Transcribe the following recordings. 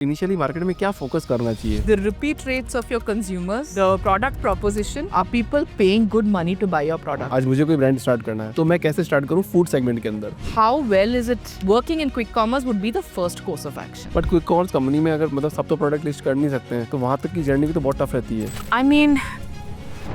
Initially market में क्या focus करना चाहिए? The repeat rates of your consumers, the product proposition, are people paying good money to buy your product? आज मुझे कोई ब्रांड स्टार्ट करना है तो मैं कैसे स्टार्ट करूँ फूड सेगमेंट के अंदर? How well is it working in quick commerce would be the first course of action. But quick commerce company में अगर मतलब सब तो प्रोडक्ट लिस्ट कर नहीं सकते हैं तो वहाँ तक की जर्नी भी तो बहुत टफ रहती है। I mean,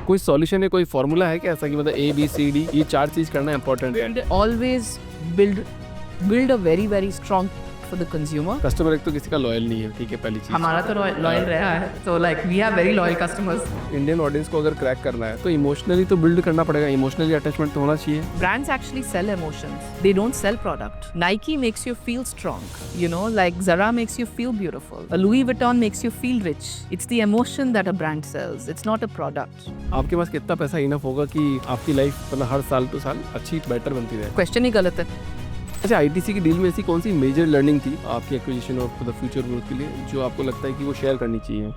कोई सॉल्यूशन है, कोई फॉर्मूला है क्या ऐसा कि मतलब A B C D ये 4 चीज करना इंपॉर्टेंट है? always build a very strong for the consumer. Customer एक तो किसी का लॉयल नहीं है, ठीक है, पहली चीज। हमारा तो लॉयल रहा है, तो like we have very loyal customers. Indian audience को अगर क्रैक करना है तो इमोशनली तो बिल्ड करना पड़ेगा, इमोशनली अटैचमेंट तो होना चाहिए। Brands actually sell emotions. They don't sell product. Nike makes you feel strong. You know, like Zara makes you feel beautiful. Louis Vuitton makes you feel rich. It's the emotion that a brand sells. It's not a product. आपके पास कितना पैसा enough होगा कि आपकी life मतलब हर साल to साल अच्छी बेटर बनती रहे? क्वेश्चन ही गलत है। अच्छा, आईटीसी की डील में ऐसी कौन सी मेजर लर्निंग थी आपकी एक्विजिशन और फॉर द फ्यूचर ग्रोथ के लिए जो आपको लगता है कि वो शेयर करनी चाहिए?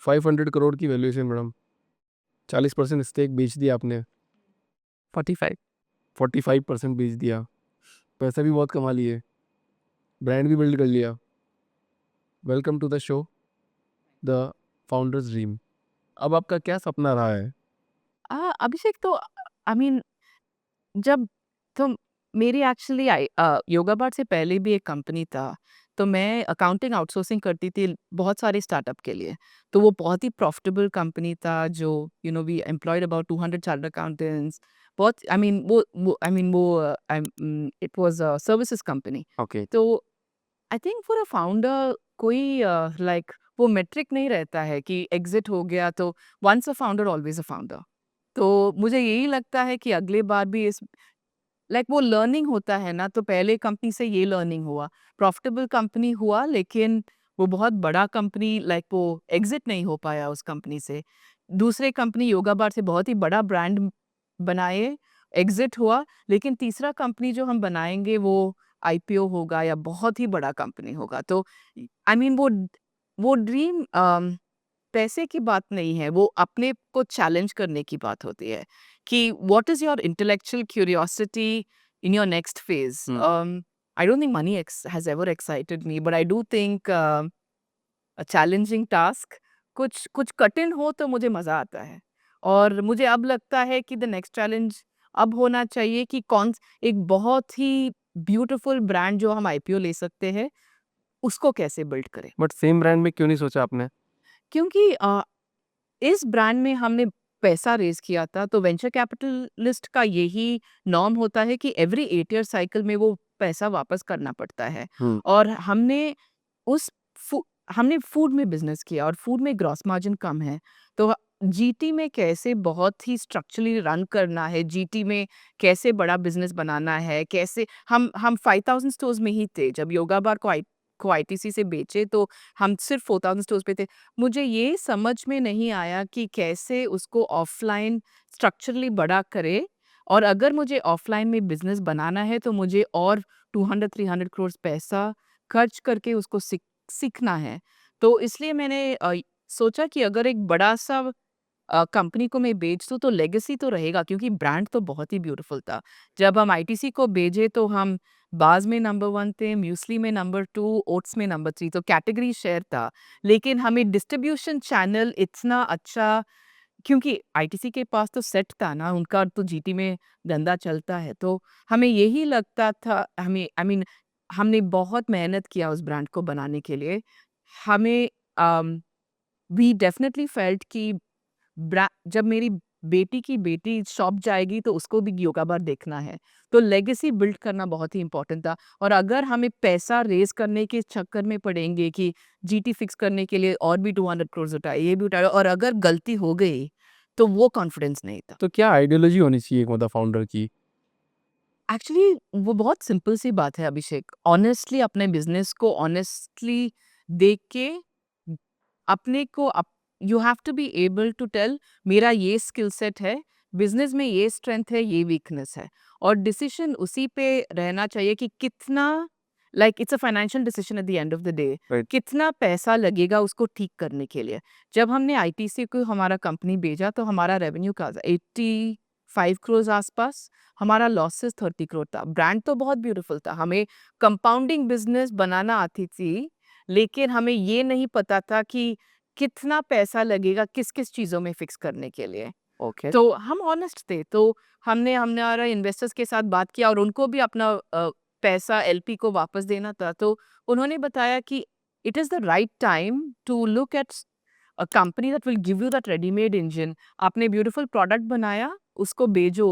$500 करोड़ की वैल्यूएशन मैडम, 40% स्टेक बेच दिया आपने, 45. 45% बेच दिया, पैसा भी बहुत कमा लिए, ब्रांड भी बिल्ड कर लिया। Welcome to the show the founders dream. अब आपका क्या सपना रहा है? अभिषेक, तो आई मीन जब तो मेरी एक्चुअली योगा बार से पहले भी एक कंपनी था, तो मैं अकाउंटिंग आउटसोर्सिंग करती थी बहुत सारे स्टार्टअप के लिए। तो वो बहुत ही प्रॉफिटेबल कंपनी था, जो we employed about 200 chartered accountants. बहुत it was a services company. Okay. तो I think for a founder कोई लाइक वो मेट्रिक नहीं रहता है कि एग्जिट हो गया तो once a founder always a founder. तो मुझे यही लगता है कि अगले बार भी इस वो लर्निंग होता है ना, तो पहले कंपनी से ये लर्निंग हुआ, प्रॉफिटेबल कंपनी हुआ, लेकिन वो बहुत बड़ा कंपनी, वो एग्जिट नहीं हो पाया उस कंपनी से। दूसरे कंपनी योगा बार से बहुत ही बड़ा ब्रांड बनाए, एग्जिट हुआ, लेकिन तीसरा कंपनी जो हम बनाएंगे वो आईपीओ होगा या बहुत ही बड़ा कंपनी होगा। तो आई मीन वो ड्रीम पैसे की बात नहीं है, वो अपने को चैलेंज करने की बात होती है कि what is your intellectual curiosity in your next phase. I don't think money has ever excited me, but I do think a challenging task, कुछ कुछ कठिन हो तो मुझे मजा आता है। और मुझे अब लगता है कि द नेक्स्ट चैलेंज अब होना चाहिए कि एक बहुत ही ब्यूटीफुल ब्रांड जो हम आईपीओ ले सकते हैं, उसको कैसे बिल्ड करें। बट सेम ब्रांड में क्यों नहीं सोचा आपने? क्योंकि इस ब्रांड में हमने पैसा रेज़ किया था, तो वेंचर कैपिटलिस्ट का यही नॉर्म होता है कि एवरी 8 ईयर साइकिल में वो पैसा वापस करना पड़ता है। हम्म। और उस फू हमने फूड में बिज़नेस किया और फूड में ग्रॉस मार्जिन कम है। तो जीटी में कैसे बहुत ही स्ट्रक्चरली रन करना है, जीटी में कैसे बड़ा बिज़नेस बनाना है, कैसे हम 5000 स्टोर्स में ही थे, जब योगा बार को आईटीसी से बेचे तो हम सिर्फ 4000 स्टोर्स पे थे। मुझे ये समझ में नहीं आया कि कैसे उसको ऑफलाइन स्ट्रक्चरली बड़ा करे, और अगर मुझे ऑफलाइन में बिजनेस बनाना है तो मुझे और 200-300 करोड़ पैसा खर्च करके उसको सीखना है। तो इसलिए मैंने सोचा कि अगर एक बड़ा सा कंपनी को मैं बेच दूँ तो लेगेसी तो रहेगा, क्योंकि ब्रांड तो बहुत ही ब्यूटीफुल था। जब हम आईटीसी को भेजे तो हम बाज़ में नंबर 1 थे, म्यूस्ली में नंबर 2, ओट्स में नंबर 3, तो कैटेगरी शेयर था। लेकिन हमें डिस्ट्रीब्यूशन चैनल इतना अच्छा, क्योंकि आईटीसी के पास तो सेट था ना, उनका तो जीटी में धंधा चलता है। तो हमें यही लगता था, हमें आई मीन हमने बहुत मेहनत किया उस ब्रांड को बनाने के लिए। हमें वी डेफिनिटली फेल्ट कि जब मेरी बेटी की बेटी शॉप जाएगी तो उसको भी योगा बार देखना है। तो लेगेसी बिल्ड करना बहुत ही इम्पोर्टेंट था, और अगर हमें पैसा रेज करने के चक्कर में पड़ेंगे कि जीटी फिक्स करने के लिए और भी 200 करोड़ उठाए, ये भी उठाए, और अगर गलती हो गई तो वो कॉन्फिडेंस नहीं था। तो क्या आइडियोलॉजी होनी चाहिए एक मतलब फाउंडर की? एक्चुअली वो बहुत सिंपल सी बात है अभिषेक, ऑनेस्टली अपने बिजनेस को ऑनेस्टली देख के अपने को you have to be able to tell मेरा ये स्किल सेट है, बिजनेस में ये स्ट्रेंथ है, ये वीकनेस है, और डिसीजन उसी पे रहना चाहिए कि कितना like it's a financial decision at the end of the day. Right. कितना पैसा लगेगा उसको ठीक करने के लिए। जब हमने आईटीसी को हमारा कंपनी भेजा तो हमारा रेवेन्यू का 85 करोड़ आसपास, हमारा लॉसेस 30 करोड़ था। ब्रांड तो बहुत ब्यूटीफुल था, हमें कंपाउंडिंग बिजनेस बनाना आती थी, लेकिन हमें ये नहीं पता था कि कितना पैसा लगेगा किस किस चीज़ों में फिक्स करने के लिए। Okay. तो हम ऑनेस्ट थे, तो हमने हमारा इन्वेस्टर्स के साथ बात किया और उनको भी अपना पैसा एलपी को वापस देना था। तो उन्होंने बताया कि it is the right time to look at a company that will give you that readymade engine. आपने ब्यूटीफुल प्रोडक्ट बनाया, उसको भेजो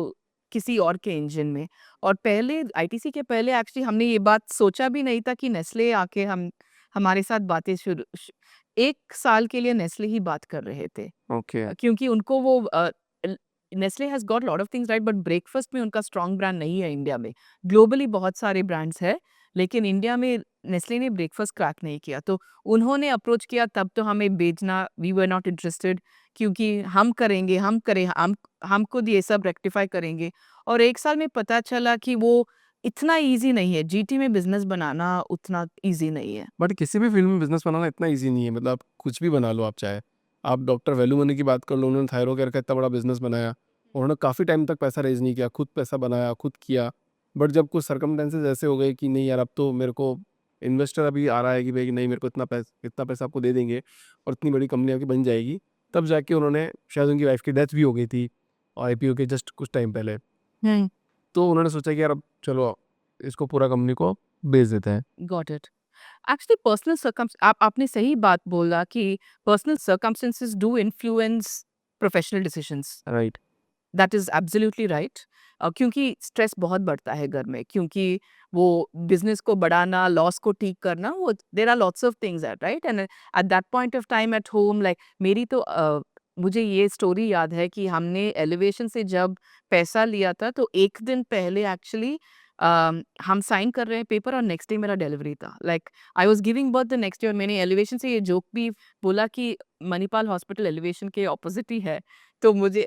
किसी और के इंजन में। और पहले आईटीसी के पहले एक्चुअली हमने ये बात सोचा भी नहीं था कि नेस्ले आके हमारे साथ बातें 1 साल के लिए नेस्ले ही बात कर रहे थे। Okay. क्योंकि उनको वो Nestle has got lot of things right, but breakfast में उनका स्ट्रॉन्ग ब्रांड नहीं है इंडिया में। ग्लोबली बहुत सारे ब्रांड्स हैं, लेकिन इंडिया में नेस्ले ने ब्रेकफास्ट क्रैक नहीं किया। तो उन्होंने अप्रोच किया, तब तो हमें बेचना वी वर नॉट इंटरेस्टेड, क्योंकि हम करेंगे, हम खुद ये सब रेक्टिफाई करेंगे। और 1 साल में पता चला कि वो इतना ईज़ी नहीं है, जीटी में बिज़नेस बनाना उतना ईज़ी नहीं है। बट किसी भी फील्ड में बिजनेस बनाना इतना इजी नहीं है, मतलब आप कुछ भी बना लो, आप चाहे आप डॉक्टर वेलुमनी की बात कर लो, उन्होंने थायरो केयर का इतना बड़ा बिजनेस बनाया, उन्होंने काफ़ी टाइम तक पैसा रेज नहीं किया, खुद पैसा बनाया, खुद किया। बट जब कुछ सर्कमस्टेंसेज ऐसे हो गए कि नहीं यार, अब तो मेरे को इन्वेस्टर अभी आ रहा है कि भाई कि नहीं, मेरे को इतना पैसा आपको दे देंगे और इतनी बड़ी कंपनी आपकी बन जाएगी, तब जाके उन्होंने, शायद उनकी वाइफ की डेथ भी हो गई थी और आईपीओ के जस्ट कुछ टाइम पहले, तो उन्होंने सोचा कि यार अब चलो इसको पूरा कंपनी को बेच देते हैं। Got it. एक्चुअली पर्सनल सर्कम्स आपने सही बात बोला कि personal circumstances do influence professional decisions. Right. That is absolutely right. क्योंकि स्ट्रेस बहुत बढ़ता है घर में, क्योंकि वो बिजनेस को बढ़ाना, लॉस को ठीक करना, वो there are lots of things at right. And at that point of time at home, like मेरी तो मुझे ये स्टोरी याद है कि हमने एलिवेशन से जब पैसा लिया था, तो एक दिन पहले एक्चुअली हम साइन कर रहे हैं पेपर और नेक्स्ट डे मेरा डिलीवरी था। Like I was giving birth the next day. और मैंने एलिवेशन से ये जोक भी बोला कि मणिपाल हॉस्पिटल एलिवेशन के ऑपोजिट ही है, तो मुझे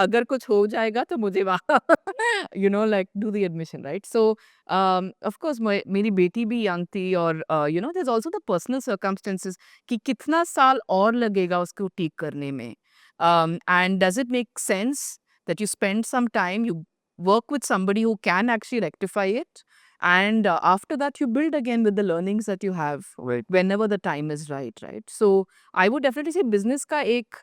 अगर कुछ हो जाएगा तो मुझे वहाँ like do the admission right. So of course मेरी बेटी भी यंग थी, और there is also the personal circumstances कि कितना साल और लगेगा उसको ठीक करने में। And does it make sense that you spend some time, you work with somebody who can actually rectify it, and after that you build again with the learnings that you have Right. whenever the time is right. So I would definitely say business का एक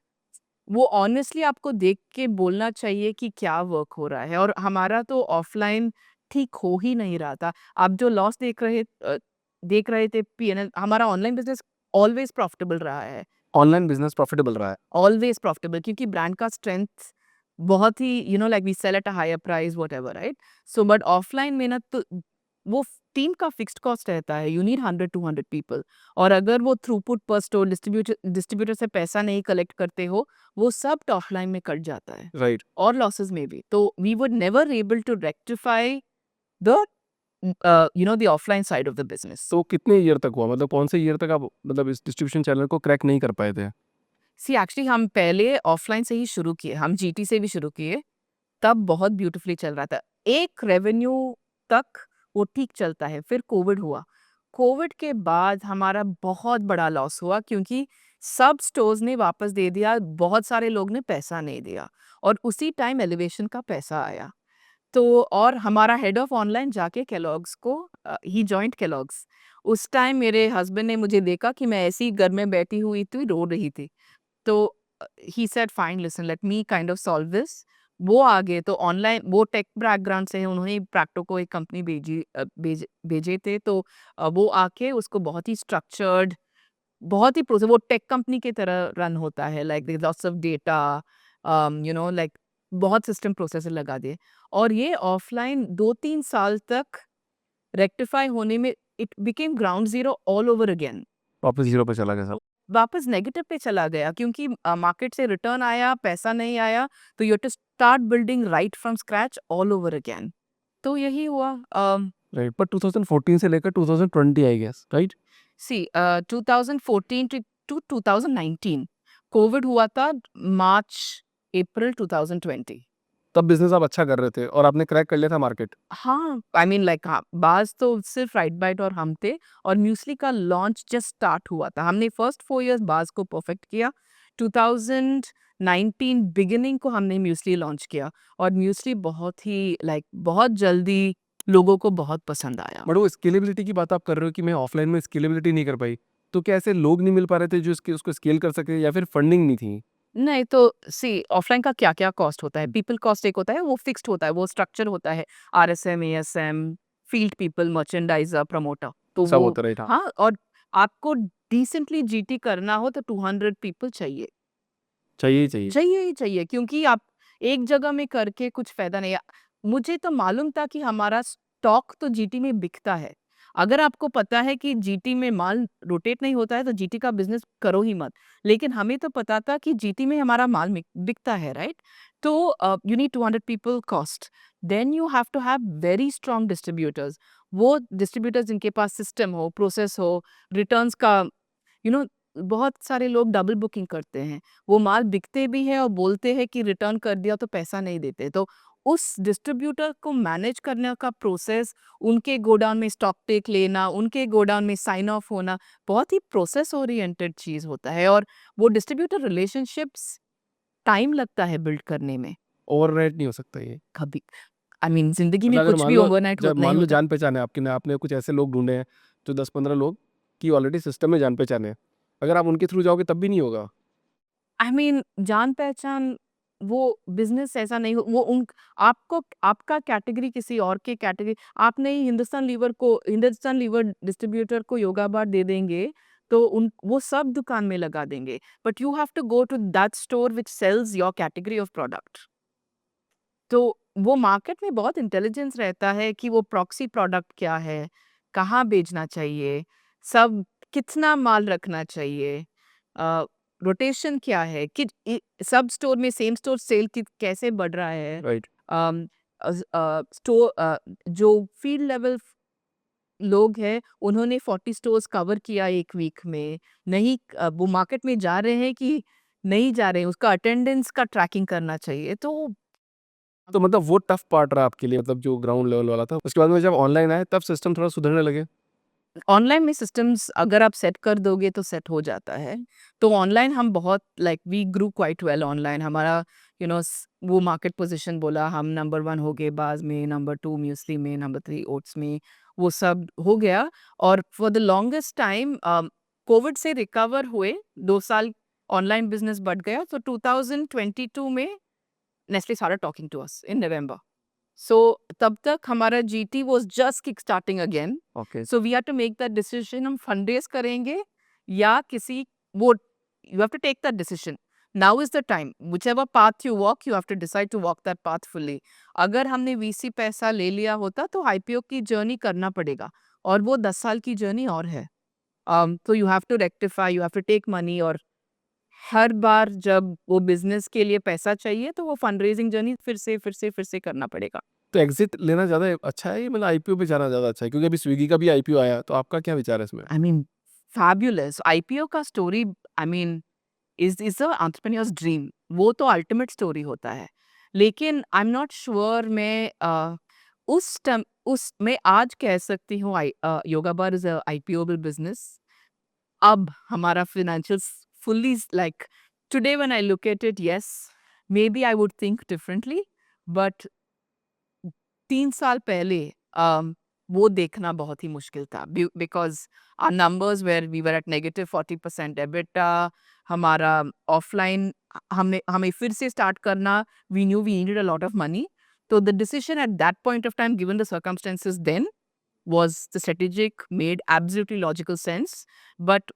वो honestly आपको देख के बोलना चाहिए कि क्या वर्क हो रहा है। और हमारा तो ऑफलाइन ठीक हो ही नहीं रहा था। आप जो लॉस देख रहे थे पीएनएल, हमारा ऑनलाइन बिजनेस ऑलवेज प्रॉफिटेबल रहा है। ऑनलाइन बिजनेस प्रॉफिटेबल रहा है। ऑलवेज प्रॉफिटेबल, क्योंकि ब्रांड का स्ट्रेंथ बहुत ही like we sell at a higher price whatever right. So but offline में ना, तो वो टीम का फिक्स्ड कॉस्ट रहता है, यू नीड 100-200 पीपल। और अगर वो थ्रूपुट पर स्टोर डिस्ट्रीब्यूटर से पैसा नहीं कलेक्ट करते हो, वो सब टॉप लाइन में कट जाता है राइट। और लॉसेस में भी। तो we would never able to rectify the the offline side of the business. तो कितने ईयर तक हुआ, मतलब कौन से ईयर तक आप मतलब इस डिस्ट्रीब्यूशन चैनल को क्रैक नहीं कर पाए थे? सी एक्चुअली हम पहले ऑफलाइन से ही शुरू किए, हम जीटी से भी शुरू किए, तब बहुत ब्यूटीफुली चल रहा था। एक रेवेन्यू तक वो ठीक चलता है, फिर कोविड हुआ। कोविड के बाद हमारा बहुत बड़ा लॉस हुआ, क्योंकि सब स्टोर्स ने वापस दे दिया, बहुत सारे लोग ने पैसा नहीं दिया, और उसी टाइम एलिवेशन का पैसा आया। तो और हमारा हेड ऑफ ऑनलाइन जाके केलॉग्स को ही जॉइंट केलॉग्स। उस टाइम मेरे हस्बैंड ने मुझे देखा कि मैं ऐसी घर में बैठी हुई थी, रो रही थी। तो he said fine listen let me kind of solve this. वो आ गए, तो ऑनलाइन वो टेक बैकग्राउंड से है, उन्होंने प्रैक्टो को एक कंपनी भेजे थे। तो वो आके उसको बहुत ही स्ट्रक्चर्ड, बहुत ही प्रोसेस, वो टेक कंपनी की तरह रन होता है, like lots of data, like बहुत सिस्टम प्रोसेस लगा दिए। और ये ऑफलाइन 2-3 साल तक रेक्टिफाई होने में it became ground zero all over again. वापस जीरो पे चला गया सब। वापस नेगेटिव पे चला गया, क्योंकि मार्केट से रिटर्न आया, पैसा नहीं आया, तो you have to start building right from scratch all over again. तो यही हुआ। राइट, पर 2014 से लेकर 2020 I guess, right? See 2014 to 2019 covid हुआ था, मार्च अप्रैल 2020। तब बिजनेस आप अच्छा कर रहे थे और आपने क्रैक कर लिया था मार्केट। हाँ, आई मीन लाइक हाँ, बाज़ तो सिर्फ राइट बाइट और हम थे और म्यूस्ली का लॉन्च जस्ट स्टार्ट हुआ था। हमने फर्स्ट 4 इयर्स बाज़ को परफेक्ट किया। 2019 बिगिनिंग को हमने म्यूस्ली लॉन्च किया और म्यूस्ली बहुत ही लाइक बहुत जल्दी लोगों को बहुत पसंद आया। बट वो स्केलेबिलिटी की बात आप कर रहे हो कि मैं ऑफलाइन में स्केलेबिलिटी नहीं कर पाई, तो क्या ऐसे लोग नहीं मिल पा रहे थे जो उसको स्केल कर सके, या फिर फंडिंग नहीं थी? नहीं तो सी ऑफलाइन का क्या-क्या कॉस्ट होता है? पीपल कॉस्ट एक होता है, वो फिक्स्ड होता है, वो स्ट्रक्चर होता है। RSM, ASM, field people, merchandiser, promoter. तो सब वो होता राइट, हाँ। हाँ, और आपको डिसेंटली जीटी करना हो तो 200 पीपल चाहिए। चाहिए ही चाहिए। चाहिए ही चाहिए क्योंकि आप एक जगह में करके कुछ फ़ायदा नहीं है। मुझे तो मालूम था कि हमारा स्टॉक तो जीटी में बिकता है। अगर आपको पता है कि जीटी में माल रोटेट नहीं होता है तो जीटी का बिज़नेस करो ही मत। लेकिन हमें तो पता था कि जीटी में हमारा माल बिकता है, राइट? तो you need 200 people cost. Then you have to have very strong distributors. वो डिस्ट्रीब्यूटर्स जिनके पास सिस्टम हो, प्रोसेस हो, रिटर्न्स का यू नो बहुत सारे लोग डबल बुकिंग करते हैं। वो माल बिकते भी है और बोलते हैं कि रिटर्न कर दिया तो पैसा नहीं देते। तो उस डिस्ट्रीब्यूटर को मैनेज करने का प्रोसेस, उनके गोडाउन में स्टॉक टेक लेना, उनके गोडाउन में साइन ऑफ होना, बहुत ही प्रोसेस ओरिएंटेड चीज़ होता है और वो डिस्ट्रीब्यूटर रिलेशनशिप्स टाइम लगता है बिल्ड करने में। ओवरनाइट नहीं हो सकता ये। कभी आई मीन ज़िंदगी मतलब में अगर कुछ भी ओवरनाइट जब नहीं मान लो होता। जान पहचान है आपकी ना, आपने कुछ ऐसे लोग ढूंढे हैं जो 10-15 लोग की ऑलरेडी सिस्टम में जान पहचान है, अगर आप उनके थ्रू जाओगे तब भी नहीं होगा। आई मीन जान-पहचान वो बिज़नेस ऐसा नहीं हो वो उन आपको आपका कैटेगरी किसी और के कैटेगरी आप नहीं हिंदुस्तान लीवर डिस्ट्रीब्यूटर को योगा बार दे देंगे, तो उन वो सब दुकान में लगा देंगे। But you have to go to that store which sells your category of product. तो वो मार्केट में बहुत इंटेलिजेंस रहता है कि वो प्रॉक्सी प्रोडक्ट क्या है, कहाँ बेचना चाहिए, सब कितना माल रखना चाहिए, रोटेशन क्या है, सब स्टोर में सेम स्टोर सेल कैसे बढ़ रहा है। राइट। स्टोर जो फील्ड लेवल लोग हैं उन्होंने 40 स्टोर्स कवर किया एक वीक में। नहीं वो मार्केट में जा रहे हैं कि नहीं जा रहे हैं, उसका अटेंडेंस का ट्रैकिंग करना चाहिए। तो तो मतलब वो टफ पार्ट रहा आपके लिए, मतलब जो ग्राउंड लेवल वाला था, उसके बाद में जब ऑनलाइन आए तब सिस्टम थोड़ा सुधरने लगे। ऑनलाइन में सिस्टम्स अगर आप सेट कर दोगे तो सेट हो जाता है। तो ऑनलाइन हम बहुत like we grew quite well online हमारा वो मार्केट पोजीशन बोला हम नंबर 1 हो गए बाज़ में, नंबर 2 म्यूस्ली में, नंबर 3 ओट्स में, वो सब हो गया और for the longest time Covid से रिकवर हुए 2 साल ऑनलाइन बिज़नेस बढ़ गया तो 2022 में Nestle started talking to us in November. So तब तक हमारा GT was just kick starting again. Okay. So we had to make that decision हम फंड-रेज़ करेंगे या किसी वो you have to take that decision. Now is the time whichever path you walk you have to decide to walk that path fully. अगर हमने VC पैसा ले लिया होता तो आईपीओ की जर्नी करना पड़ेगा और वो 10 साल की जर्नी और है। तो you have to rectify, you have to take money और हर बार जब वो बिज़नेस के लिए पैसा चाहिए तो वो फंड-रेज़िंग जर्नी फिर से करना पड़ेगा। तो एग्जिट लेना ज़्यादा अच्छा है, या मतलब आईपीओ पे जाना ज़्यादा अच्छा है? क्योंकि अभी स्विगी का भी आईपीओ आया, तो आपका क्या विचार है इसमें? आई मीन फैबुलस आईपीओ का story I mean is a entrepreneurs dream. वो तो अल्टीमेट स्टोरी होता है लेकिन आई एम नॉट श्योर मैं उस मैं आज कह सकती हूँ योगा बार इज आईपीओबल बिजनेस। अब हमारा financials fully like today when I look at it, yes, maybe I would think differently, but 3 साल पहले वो देखना बहुत ही मुश्किल था because our numbers where we were at negative 40% EBITDA. हमारा ऑफलाइन हमने हमें फिर से स्टार्ट करना we new we needed a lot of money. तो the decision at that point of time given the circumstances then was the strategic, made absolutely logical sense. But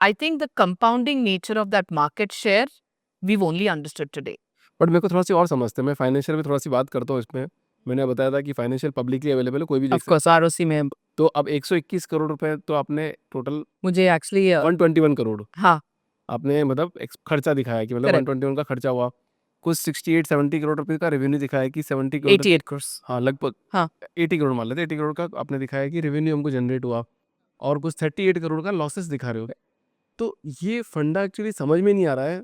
I think the compounding nature of that market share, we've only understood today. But मेरे को थोड़ा सी और समझते हैं, मैं financial में थोड़ा सी बात करता हूँ इसमें। मैंने बताया था कि फाइनेंशियल पब्लिकली अवेलेबल है, कोई भी देख Of सकता course, ROC में तो अब 121 करोड़ रुपए तो आपने टोटल मुझे एक्चुअली 121 करोड़ हाँ, आपने मतलब खर्चा दिखाया कि मतलब करेक्ट 121 का खर्चा हुआ। कुछ 68-70 करोड़ रुपए का रेवेन्यू दिखाया कि 70 करोड़, 88 crores। हाँ लगभग हाँ, 80 करोड़ मान लेते, 80 करोड़ का आपने दिखाया कि रेवेन्यू हमको जनरेट हुआ, और कुछ 38 करोड़ का लॉसेस दिखा रहे हो। तो ये फंडा एक्चुअली समझ में नहीं आ रहा है,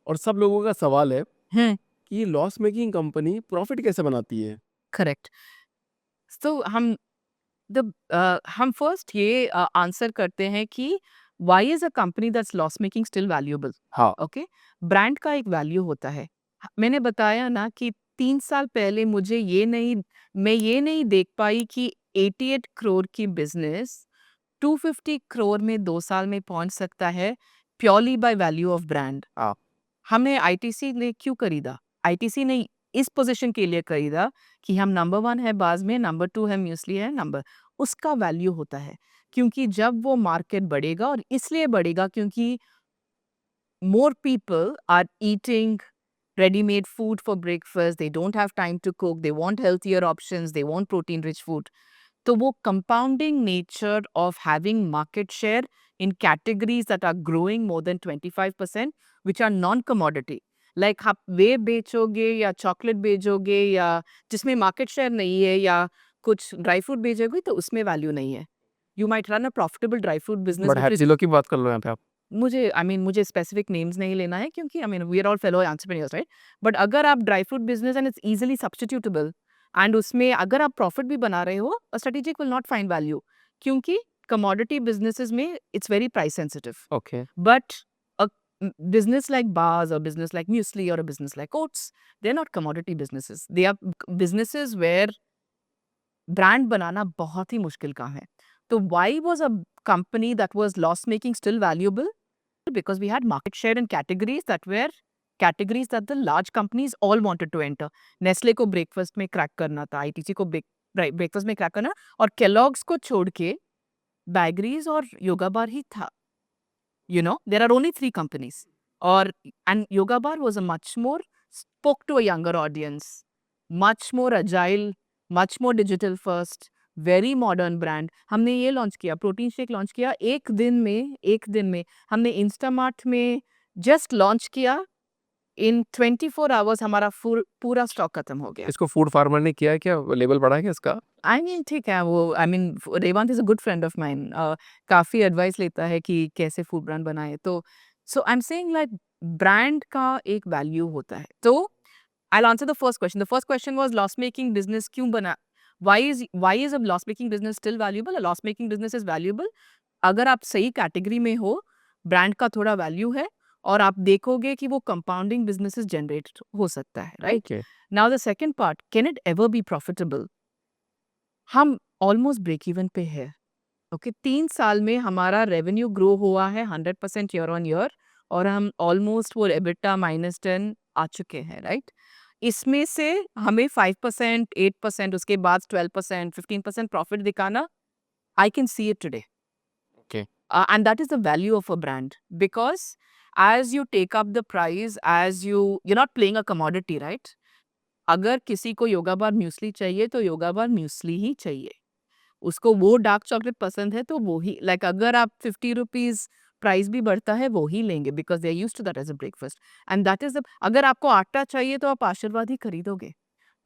और सब लोगों का सवाल है हम्म, कि ये लॉस मेकिंग कंपनी प्रॉफिट कैसे बनाती है? करेक्ट। तो हम फर्स्ट ये आंसर करते हैं कि why is a company that's loss making still valuable? हाँ, ओके, ब्रांड का एक वैल्यू होता है। मैंने बताया ना कि 3 साल पहले मैं ये नहीं देख पाई कि 88 करोड़ की बिजनेस 250 करोड़ में 2 साल में पहुंच सकता है, purely by value of brand. हाँ, हमने आईटीसी ने क्यों खरीदा? आईटीसी ने इस पोजीशन के लिए खरीदा कि हम नंबर 1 है बाज़ में, नंबर 2 है म्यूस्ली है, नंबर उसका वैल्यू होता है। क्योंकि जब वो मार्केट बढ़ेगा और इसलिए बढ़ेगा क्योंकि more people are eating ready-made food for breakfast, they don't have time to cook, they want healthier options, they want protein-rich food. तो वो compounding nature of having market share in categories that are growing more than 25%, which are non-commodity. Like आप वे बेचोगे या chocolate बेचोगे या जिसमें market share नहीं है या कुछ ड्राई फ्रूट बेचोगे तो उसमें वैल्यू नहीं है। You might run a profitable dry fruit business but which is Happilo की बात कर लो यहाँ पे आप। मुझे स्पेसिफिक नेम्स नहीं लेना है क्योंकि we are all fellow entrepreneurs, right? But अगर आप dry fruit business and it's easily substitutable and उसमें अगर आप प्रॉफिट भी बना रहे हो, a strategic will not find value क्योंकि कमोडिटी बिजनेसेस में it's very price sensitive. Okay, But a business like bars or business like muesli or a business like oats, they're not commodity businesses. They are businesses where brand बनाना बहुत ही मुश्किल काम है। तो why was a company that was loss making still valuable? Because we had market share in categories that the large companies all wanted to enter. Nestle को breakfast में crack करना था, आईटीसी को ब्रेकफास्ट में क्रैक करना और Kellogg's को छोड़ के बैगरीज और योगा बार ही था। There are only 3 companies. And Yoga Bar was a much more spoke to a younger audience, much more agile, much more digital first, very modern brand. हमने ये लॉन्च किया, प्रोटीन शेक लॉन्च किया एक दिन में हमने इंस्टामार्ट में just launch किया, इन 24 आवर्स हमारा पूरा स्टॉक खत्म हो गया। इसको फूड फार्मर ने किया है क्या? लेबल बढ़ा है क्या इसका? ठीक है वो Revant is a good friend of mine, काफ़ी एडवाइस लेता है कि कैसे फूड ब्रांड बनाएँ। तो so I am saying like brand का एक वैल्यू होता है। तो I will answer the first question. The first question was loss making business क्यों बना? Why is a loss making business still valuable? A loss making business is valuable अगर आप सही कैटेगरी में हो, ब्रांड का थोड़ा वैल्यू है और आप देखोगे कि वो कंपाउंडिंग बिज़नेसेस जनरेट हो सकता है, right? Okay, now the second part, can it ever be profitable? हम ऑलमोस्ट ब्रेक इवन पे है। ओके, 3 साल में हमारा रेवेन्यू ग्रो हुआ है 100% ईयर ऑन ईयर और हम ऑलमोस्ट वो एबिटा -10 आ चुके हैं, राइट? इसमें से हमें 5%, 8% उसके बाद 12%, 15% प्रॉफिट दिखाना, I can see it today. Okay, And that is the value of a brand because as you take up the price, you're not playing a commodity, right? अगर किसी को योगा बार म्यूस्ली चाहिए तो योगा बार म्यूस्ली ही चाहिए। उसको वो डार्क चॉकलेट पसंद है तो वो ही लाइक अगर आप 50 रुपीज़ प्राइस भी बढ़ता है वो ही लेंगे because they are used to that as a breakfast and that is the अगर आपको आटा चाहिए तो आप आशीर्वाद ही खरीदोगे।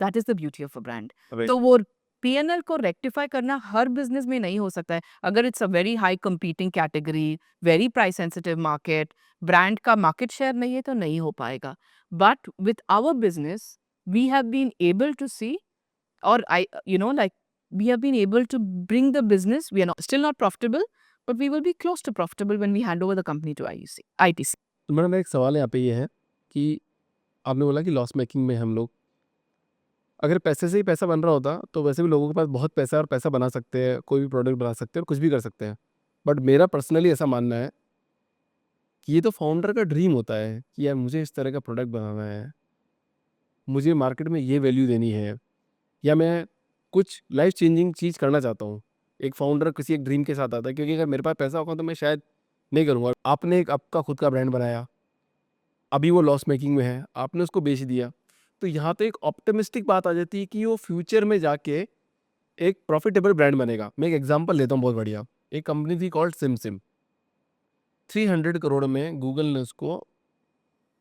That is the beauty of a brand. Right, तो वो पीएनएल को रेक्टिफाई करना हर बिज़नेस में नहीं हो सकता है। अगर it's a very high competing category, very price sensitive market, brand का मार्केट शेयर नहीं है तो नहीं हो पाएगा। But with our business we have been able to see or like we have been able to bring the business. We are still not profitable, but we will be close to profitable when we hand over the company to ITC. तो मेरा एक सवाल यहाँ पे ये है कि आपने बोला कि लॉस मेकिंग में हम लोग अगर पैसे से ही पैसा बन रहा होता तो वैसे भी लोगों के पास बहुत पैसा है और पैसा बना सकते हैं, कोई भी प्रोडक्ट बना सकते हैं और कुछ भी कर सकते हैं। बट मेरा पर्सनली ऐसा मानना है कि ये तो फाउंडर का ड्रीम होता है कि यार मुझे इस तरह का प्रोडक्ट बनाना है, मुझे मार्केट में ये वैल्यू देनी है या मैं कुछ लाइफ चेंजिंग चीज़ करना चाहता हूँ। एक फाउंडर किसी एक ड्रीम के साथ आता है क्योंकि अगर मेरे पास पैसा होगा तो मैं शायद नहीं करूँगा। आपने एक आपका खुद का ब्रांड बनाया, अभी वो लॉस मेकिंग में है, आपने उसको बेच दिया। तो यहाँ तो एक ऑप्टिमिस्टिक बात आ जाती है कि वो फ्यूचर में जाके एक प्रॉफिटेबल ब्रांड बनेगा। मैं एक एग्जांपल लेता हूँ बहुत बढ़िया। एक कंपनी थी कॉल्ड सिम 300 करोड़ में गूगल ने उसको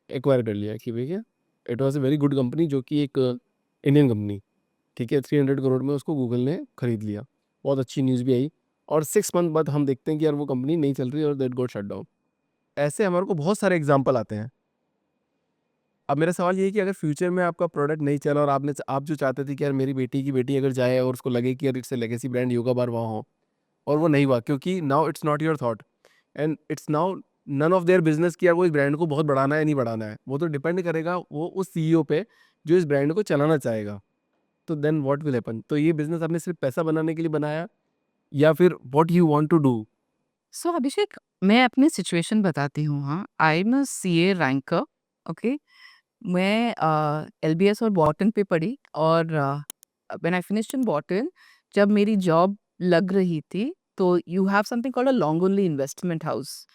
एक्वायर कर लिया कि भैया it was a very good company जो कि एक इंडियन कंपनी, ठीक है? 300 करोड़ में उसको गूगल ने खरीद लिया। बहुत अच्छी न्यूज़ भी आई और 6 मंथ बाद हम देखते हैं कि यार वो कंपनी नहीं चल रही और दैट गॉट शट डाउन। ऐसे हमारे को बहुत सारे एग्जांपल आते हैं। अब मेरा सवाल ये है कि अगर फ्यूचर में आपका प्रोडक्ट नहीं चला और आप जो चाहते थे कि यार मेरी बेटी की बेटी अगर जाए और उसको लगे कि यार it's a legacy brand Yoga Bar वहाँ हो, और वो नहीं हुआ क्योंकि now it's not your thought and it's now none of their business कि यार वो इस ब्रांड को बहुत बढ़ाना है या नहीं बढ़ाना है, वो तो डिपेंड करेगा वो उस सीईओ पे जो इस ब्रांड को चलाना चाहेगा। तो देन व्हाट विल हैपन? तो ये बिजनेस आपने सिर्फ पैसा बनाने के लिए बनाया या फिर what you want to do? So Abhishek, मैं अपनी सिचुएशन बताती हूँ। हाँ, I am a CA ranker. Okay, मैं एलबीएस और बॉटन पे पढ़ी, और व्हेन आई फिनिश्ड इन बॉटन, जब मेरी जॉब लग रही थी, तो you have something called a long only investment house.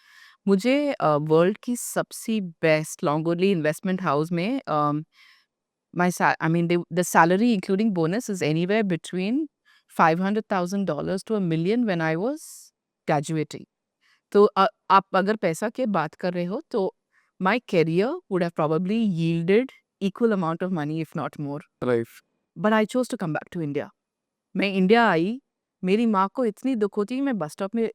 मुझे वर्ल्ड की सबसे best long only investment house में the salary including bonus is anywhere between $500,000 to $1 million when I was graduating. तो आप अगर पैसा की बात कर रहे हो, तो my career would have probably yielded equal amount of money if not more. Right. But I chose to come back to India. मैं इंडिया आई, मेरी माँ को इतनी दुख होती, मैं बस स्टॉप में,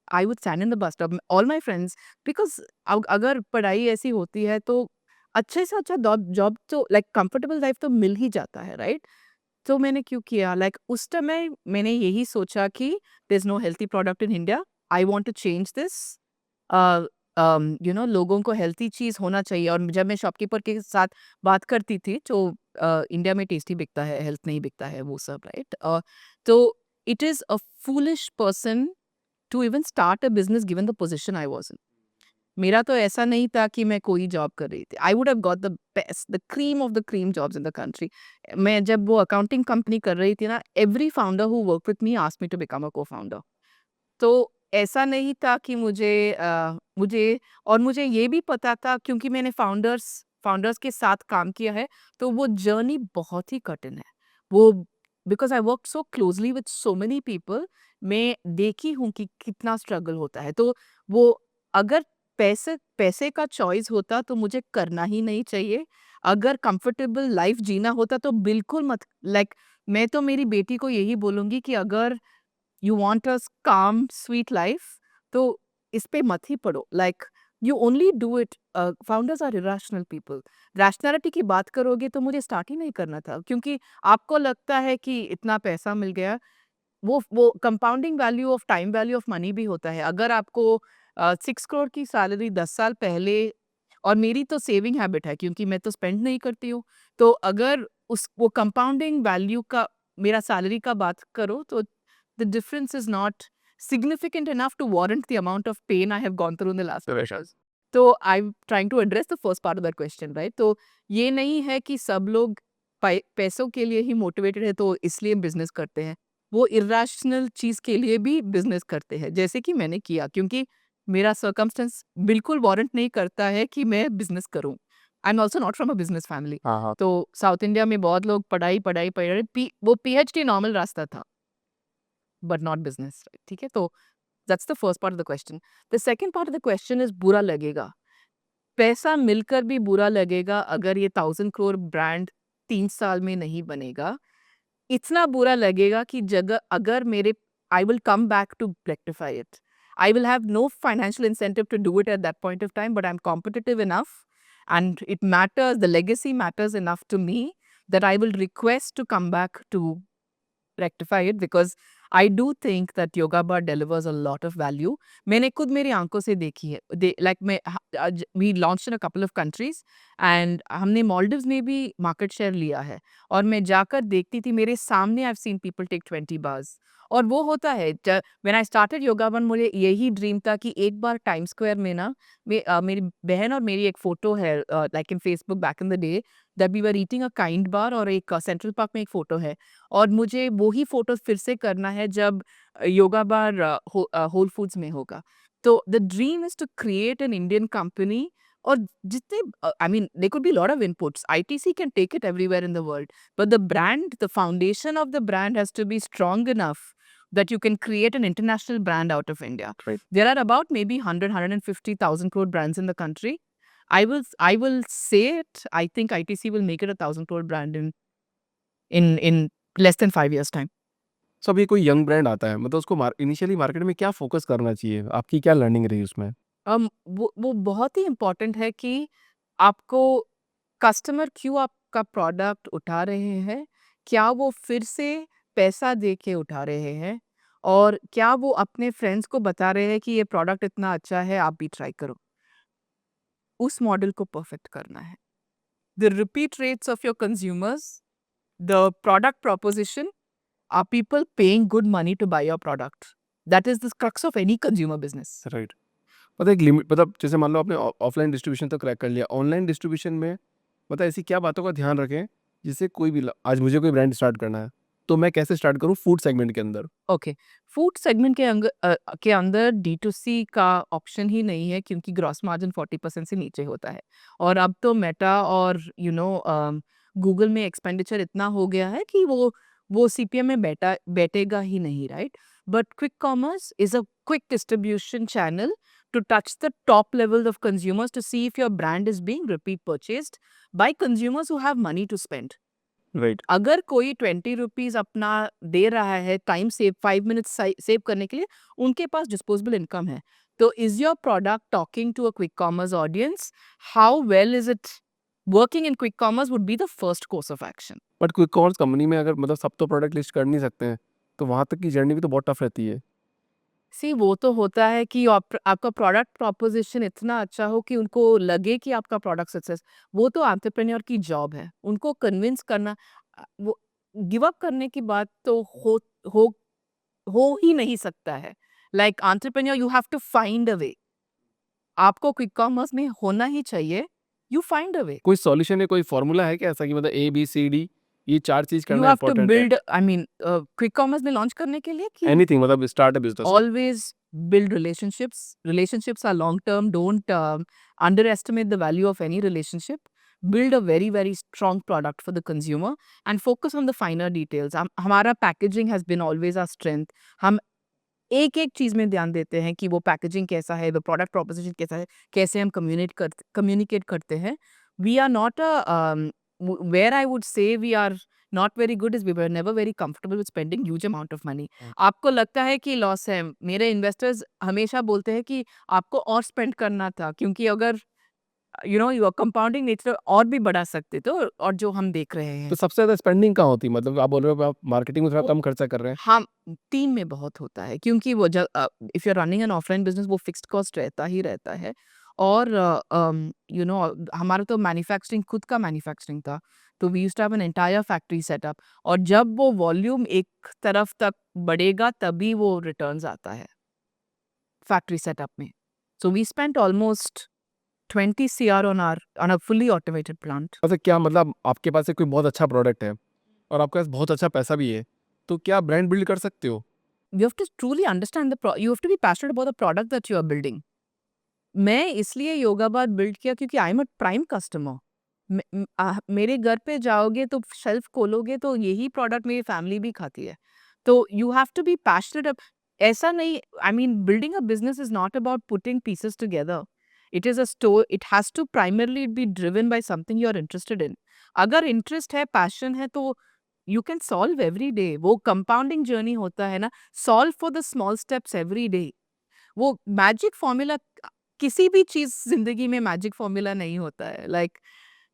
I would stand in the bus stop, all my friends, because अगर पढ़ाई ऐसी होती है तो अच्छे से अच्छा जॉब जॉब तो लाइक कंफर्टेबल लाइफ तो मिल ही जाता है, राइट? तो मैंने क्यों किया, लाइक उस समय मैंने यही सोचा कि there is no healthy product in India, I want to change this. लोगों को हेल्थी चीज़ होना चाहिए, और जब मैं शॉपकीपर के साथ बात करती थी, तो इंडिया में टेस्टी बिकता है, हेल्थ नहीं बिकता है, वो सब, राइट? तो it is a foolish person to even start a business given the position I was in. मेरा तो ऐसा नहीं था कि मैं कोई जॉब कर रही थी। I would have got the best, the cream of the cream jobs in the country. मैं जब वो अकाउंटिंग कंपनी कर रही थी ना, every founder who work with me asked me to become a co-founder. तो ऐसा नहीं था कि मुझे ये भी पता था, क्योंकि मैंने फाउंडर्स फाउंडर्स के साथ काम किया है, तो वो जर्नी बहुत ही कठिन है। वो because I worked so closely with so many people, मैं देखी हूँ कि कितना स्ट्रगल होता है। तो वो अगर पैसे पैसे का चॉइस होता तो मुझे करना ही नहीं चाहिए। अगर कंफर्टेबल लाइफ़ जीना होता तो बिल्कुल मत, लाइक मैं तो मेरी बेटी को यही बोलूँगी कि अगर यू वांट अ काम स्वीट लाइफ, तो इस पे मत ही पड़ो, like you only do it. Founders are irrational people. Rationality की बात करोगे तो मुझे स्टार्ट ही नहीं करना था, क्योंकि आपको लगता है कि इतना पैसा मिल गया, वो compounding value of time, value of money भी होता है। अगर आपको 6 करोड़ की सैलरी 10 साल पहले, और मेरी तो सेविंग हैबिट है क्योंकि मैं तो स्पेंड नहीं करती हूँ, तो अगर उस वो कंपाउंडिंग वैल्यू का मेरा सैलरी का बात करो, तो the difference is not significant enough to warrant the amount of pain I have gone through in the last 2 years. तो I'm trying to address the first part of that question, right? तो ये नहीं है कि सब लोग पैसों के लिए ही मोटिवेटेड है तो इसलिए बिजनेस करते हैं। वो इरेशनल चीज के लिए भी बिजनेस करते हैं, जैसे कि मैंने किया, क्योंकि मेरा सर्कमस्टेंस बिल्कुल वारंट नहीं करता है कि मैं बिजनेस करूं। I am also not from a business family. हाँ, हाँ। तो साउथ इंडिया में बहुत लोग पढ़ाई पढ़ाई पढ़ाई, वो पीएचडी नॉर्मल रास्ता था, बट नॉट बिजनेस, ठीक है? तो that's the first part of the question. The second part of the question is बुरा लगेगा। पैसा मिलकर भी बुरा लगेगा अगर ये 1000 करोड़ ब्रांड 3 साल में नहीं बनेगा। इतना बुरा लगेगा कि जगह अगर मेरे, I will come back to rectify it. I will have no financial incentive to do it at that point of time, but I am competitive enough, and it matters, the legacy matters enough to me, that I will request to come back to rectify it, because I do think that Yoga Bar delivers a lot of value. मैंने खुद मेरी आंखों से देखी है। Like we launched in a couple of countries, and हमने मालदीव्स में भी मार्केट शेयर लिया है, और मैं जाकर देखती थी, मेरे सामने I've seen people take 20 bars, और वो होता है। When I started yoga one, मुझे यही ड्रीम था कि एक बार टाइम स्क्वायर में ना, मेरी बहन और मेरी एक फोटो है, like in Facebook back in the day, that we were eating a kind bar, और एक सेंट्रल पार्क में एक फोटो है, और मुझे वो ही फ़ोटो फिर से करना है जब योगा बार होल फूड्स में होगा। तो the dream is to create an Indian company, और जितने I mean there could be lot of inputs, ITC can take it everywhere in the world, but the brand, the foundation of the brand has to be strong enough that you can create an international brand out of India. Right. There are about maybe 150,000 crore brands in the country. I will say it. I think ITC will make it a 1,000 crore brand in less than 5 years time. सो अभी कोई young brand आता है, मतलब उसको initially market में क्या focus करना चाहिए? आपकी क्या लर्निंग रही उसमें? वो बहुत ही इम्पोर्टेंट है कि आपको कस्टमर क्यों आपका प्रोडक्ट उठा रहे हैं? क्या वो फिर से पैसा दे के उठा रहे हैं? और क्या वो अपने फ्रेंड्स को बता रहे हैं कि ये प्रोडक्ट इतना अच्छा है, आप भी ट्राई करो? उस मॉडल को परफेक्ट करना है। The repeat rates of your consumers, the product proposition, are people paying good money to buy your product? That is the crux of any consumer business. Right. पता है एक लिमिट, मतलब जैसे मान लो आपने ऑफलाइन डिस्ट्रीब्यूशन तो क्रैक कर लिया, ऑनलाइन डिस्ट्रीब्यूशन में पता है ऐसी क्या बातों का ध्यान रखें जिससे कोई भी आज मुझे कोई ब्रांड स्टार्ट करना है तो मैं कैसे स्टार्ट करूँ फूड सेगमेंट के अंदर? ओके, फूड सेगमेंट के अंदर D2C का ऑप्शन ही नहीं है क्योंकि ग्रॉस मार्जिन 40% से नीचे होता है। और अब तो मेटा और गूगल में एक्सपेंडिचर इतना हो गया है कि वो सीपीएम में बैठेगा ही नहीं, right? But quick commerce is a quick distribution channel to touch the top level of consumers to see if your brand is being repeat purchased by consumers who have money to spend. Right. अगर कोई 20 rupees अपना दे रहा है time save 5 minutes save करने के लिए, उनके पास disposable income है, तो is your product talking to a quick commerce audience? How well is it working in quick commerce would be the first course of action. But quick commerce company में अगर मतलब सब तो प्रोडक्ट लिस्ट कर नहीं सकते हैं तो वहाँ तक की जर्नी भी तो बहुत टफ रहती है। सी वो तो होता है कि आपका प्रोडक्ट प्रोपोजिशन इतना अच्छा हो कि उनको लगे कि आपका प्रोडक्ट सक्सेस, वो तो एंटरप्रेन्योर की जॉब है उनको कन्विंस करना। वो गिव अप करने की बात तो हो हो ही नहीं सकता है। Like entrepreneur you have to find a way. आपको क्विक कॉमर्स में होना ही चाहिए। You find a way. कोई सॉल्यूशन है, कोई फॉर्मूला है क्या ऐसा कि मतलब ए बी सी डी ये 4 चीज़ यू करना हैव टू इम्पोर्टेंट है? Build, I mean quick commerce में लॉन्च करने के लिए कि एनीथिंग मतलब start a business. always build relationships. Relationships are long term. Don't underestimate the value of any relationship. Build a very very strong product for the consumer and focus on the finer details. हमारा packaging has been always our strength. हम एक एक चीज में ध्यान देते हैं कि वो पैकेजिंग कैसा है, वो प्रोडक्ट प्रोपोजिशन कैसा है, कैसे हम कम्युनिकेट करते हैं। We are not where I would say we are not very good is we were never very comfortable with spending huge amount of money. आपको लगता है कि लॉस है, मेरे इन्वेस्टर्स हमेशा बोलते हैं कि आपको और स्पेंड करना था क्योंकि अगर यू कंपाउंडिंग नेचर और भी बढ़ा सकते तो, और जो हम देख रहे तो हैं सबसे ज़्यादा स्पेंडिंग कहाँ होती है? मतलब आप बोल रहे हो आप मार्केटिंग में थोड़ा वो कम खर्चा कर रहे हैं। हम टीम में बहुत होता है क्योंकि वो जब if you are running an offline business वो फिक्स्ड कॉस्ट रहता ही रहता है। और हमारा तो मैन्युफैक्चरिंग खुद का मैन्युफैक्चरिंग था, तो we used to have an entire factory setup. और जब वो वॉल्यूम एक तरफ तक बढ़ेगा तभी वो रिटर्न्स आता है फैक्ट्री सेटअप में। So we spent almost 20 CR on a fully automated plant. अच्छा क्या मतलब आपके पास एक कोई बहुत अच्छा प्रोडक्ट है और आपके पास बहुत अच्छा पैसा भी है, तो क्या ब्रांड बिल्ड कर सकते हो? You have to truly understand you have to be passionate about the product that you are building. मैं इसलिए योगा बार बिल्ड किया क्योंकि आई एम अ प्राइम कस्टमर। मेरे घर पे जाओगे तो शेल्फ खोलोगे तो यही प्रोडक्ट मेरी फैमिली भी खाती है। तो you have to be passionate. ऐसा नहीं, I mean building a business is not about putting pieces together. It is a store, it has to primarily be driven by something you are interested in. अगर interest है, passion है, तो you can solve every day. वो compounding journey होता है ना, solve for the small steps every day. वो magic formula, किसी भी चीज़ ज़िंदगी में मैजिक फॉर्मूला नहीं होता है। Like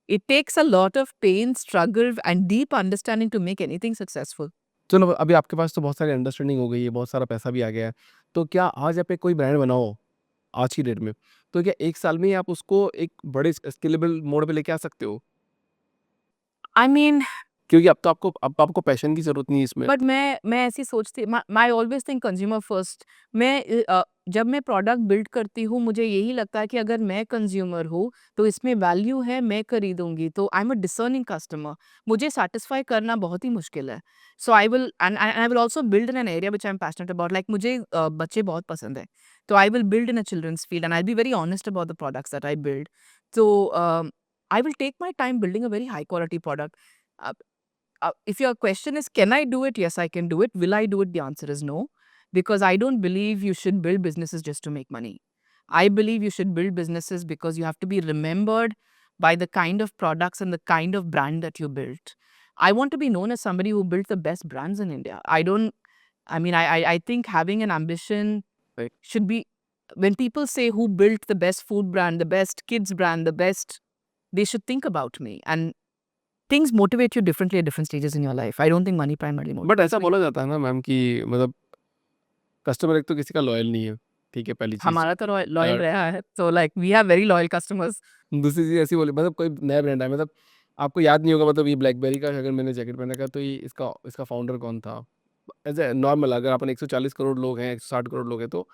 it takes a lot of pain, struggle and deep understanding to make anything successful. चलो अभी आपके पास तो बहुत सारी अंडरस्टैंडिंग हो गई है, बहुत सारा पैसा भी आ गया है, तो क्या आज आप एक कोई ब्रांड बनाओ आज की डेट में, तो क्या 1 साल में ही आप उसको एक बड़े स्केलेबल मोड पे लेके आ सकते हो? आई मीन, क्योंकि अब आपको पैशन की ज़रूरत नहीं है इसमें। बट मैं ऐसी सोचती, I always think consumer first. जब मैं प्रोडक्ट बिल्ड करती हूँ मुझे यही लगता है कि अगर मैं कंज्यूमर हूँ तो इसमें वैल्यू है, मैं खरीदूंगी। तो I am a discerning customer. मुझे सेटिस्फाई करना बहुत ही मुश्किल है। So I will also build in an area which I am passionate about. Like मुझे बच्चे बहुत पसंद है, तो I will build in a children's field and I be very honest about the products that I build. तो I will take my time building a very high quality product. If your question is, can I do it? Yes, I can do it. Will I do it? The answer is no, because I don't believe you should build businesses just to make money. I believe you should build businesses because you have to be remembered by the kind of products and the kind of brand that you built. I want to be known as somebody who built the best brands in India. I think having an ambition Right. should be, when people say who built the best food brand, the best kids brand, the best they should think about me. And things motivate you differently at different stages in your life. I don't think money primarily but motivates ऐसा me. बोला जाता है ना ma'am कि मतलब customer एक तो किसी का लॉयल नहीं है, ठीक है पहली चीज़। हमारा तो लॉयल रहा है, so like we have very loyal customers. दूसरी चीज़ ऐसी बोली मतलब कोई नया ब्रांड है मतलब आपको याद नहीं होगा मतलब ये ब्लैकबेरी का अगर मैंने जैकेट पहना था तो ये इसका फाउंडर कौन था? एज़ ए नॉर्मल अगर अपन 140 करोड़ लोग हैं, 160 करोड़ लोग हैं तो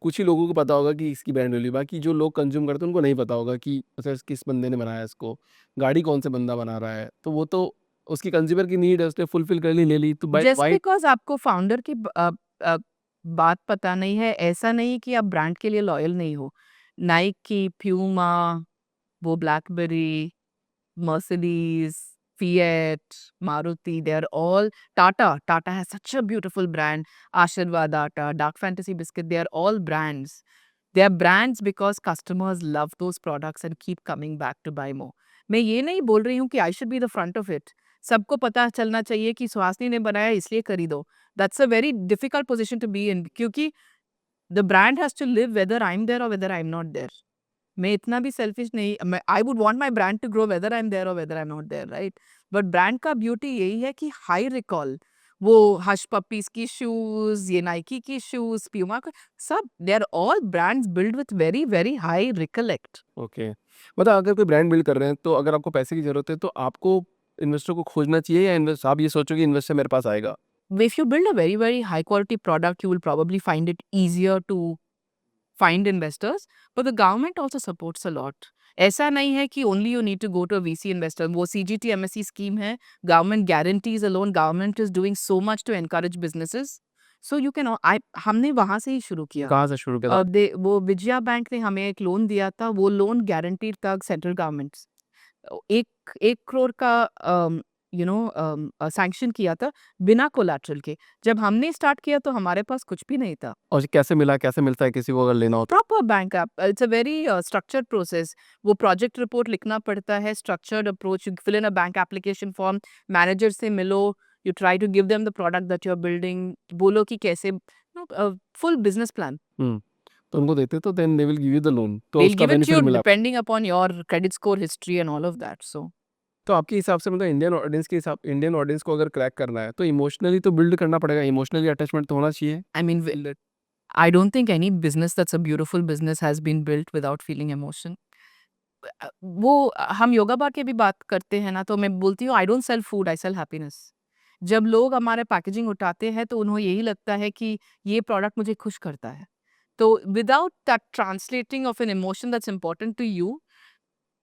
कुछ ही लोगों को पता होगा कि इसकी ब्रांड वैल्यू, बाकी जो लोग कंज़्यूम करते हैं उनको नहीं पता होगा कि अच्छा किस बंदे ने बनाया इसको, गाड़ी कौन से बंदा बना रहा है। तो वो तो उसकी कंज़्यूमर की नीड है, उसने फुलफ़िल कर ली, ले ली तो जस्ट व्हाई बिकॉज आपको फाउंडर की बात पता नहीं है, ऐसा नहीं कि आप ब्रांड के लिए लॉयल नहीं हो। नाइकी, प्यूमा, वो blackberry, Mercedes, Fiat, Maruti, they are all Tata. Tata has such a beautiful brand. Ashirwad Atta, Dark Fantasy Biscuit, they are all brands. They are brands because customers love those products and keep coming back to buy more. मैं ये नहीं बोल रही हूँ कि I should be the front of it. सबको पता चलना चाहिए कि सुहासिनी ने बनाया इसलिए खरीदो. That's a very difficult position to be in क्योंकि the brand has to live whether I'm there or whether I'm not there. मैं इतना भी सेल्फिश नहीं मैं I would want my brand to grow whether I am there और whether I am not there right but brand का beauty यही है कि हाई रिकॉल वो हश पपीज की शूज ये नाइकी की शूज प्यूमा का सब they are all brands build with very very high recollect okay. मतलब अगर कोई ब्रांड बिल्ड कर रहे हैं तो अगर आपको पैसे की ज़रूरत है तो आपको इन्वेस्टर को खोजना चाहिए या इन्वेस्ट आप ये सोचो कि इन्वेस्टर मेरे पास आएगा? if you build a very very high quality product you will probably find it easier to find investors but the government also supports a lot ऐसा नहीं है कि only you need to go to a VC investor वो CGT MSC scheme है government guarantees a loan government is doing so much to encourage businesses so you can हमने वहां से ही शुरू किया कहाँ से शुरू किया था? वो विजया बैंक ने हमें एक लोन दिया था वो लोन गारंटीड था सेंट्रल गवर्नमेंट एक 1 करोड़ का सैंक्शन किया था बिना कोलैटरल के जब हमने स्टार्ट किया तो हमारे पास कुछ भी नहीं था और कैसे मिला, कैसे मिलता है किसी को अगर लेना हो तो? Proper bank app it's a very structured process वो प्रोजेक्ट रिपोर्ट लिखना पड़ता है structured approach you fill in a bank application form manager से मिलो you try to give them the product that you are building बोलो कि कैसे full business plan हुँ। तो उनको देते तो then they will give you the loan तो दे उसका गिव इट बेनिफिट यू मिला। Depending upon your credit score history and all of that so तो आपके हिसाब से मतलब इंडियन ऑडियंस को अगर क्रैक करना है तो इमोशनली तो बिल्ड करना पड़ेगा, इमोशनली अटैचमेंट तो होना चाहिए। I mean I don't think any business that's a beautiful business has been built without feeling emotion. हम योगा बार की भी बात करते हैं ना तो मैं बोलती हूँ I don't sell food I sell happiness जब लोग हमारे पैकेजिंग उठाते हैं तो उन्हें यही लगता है कि ये प्रोडक्ट मुझे खुश करता है तो without that translating of an emotion that's important to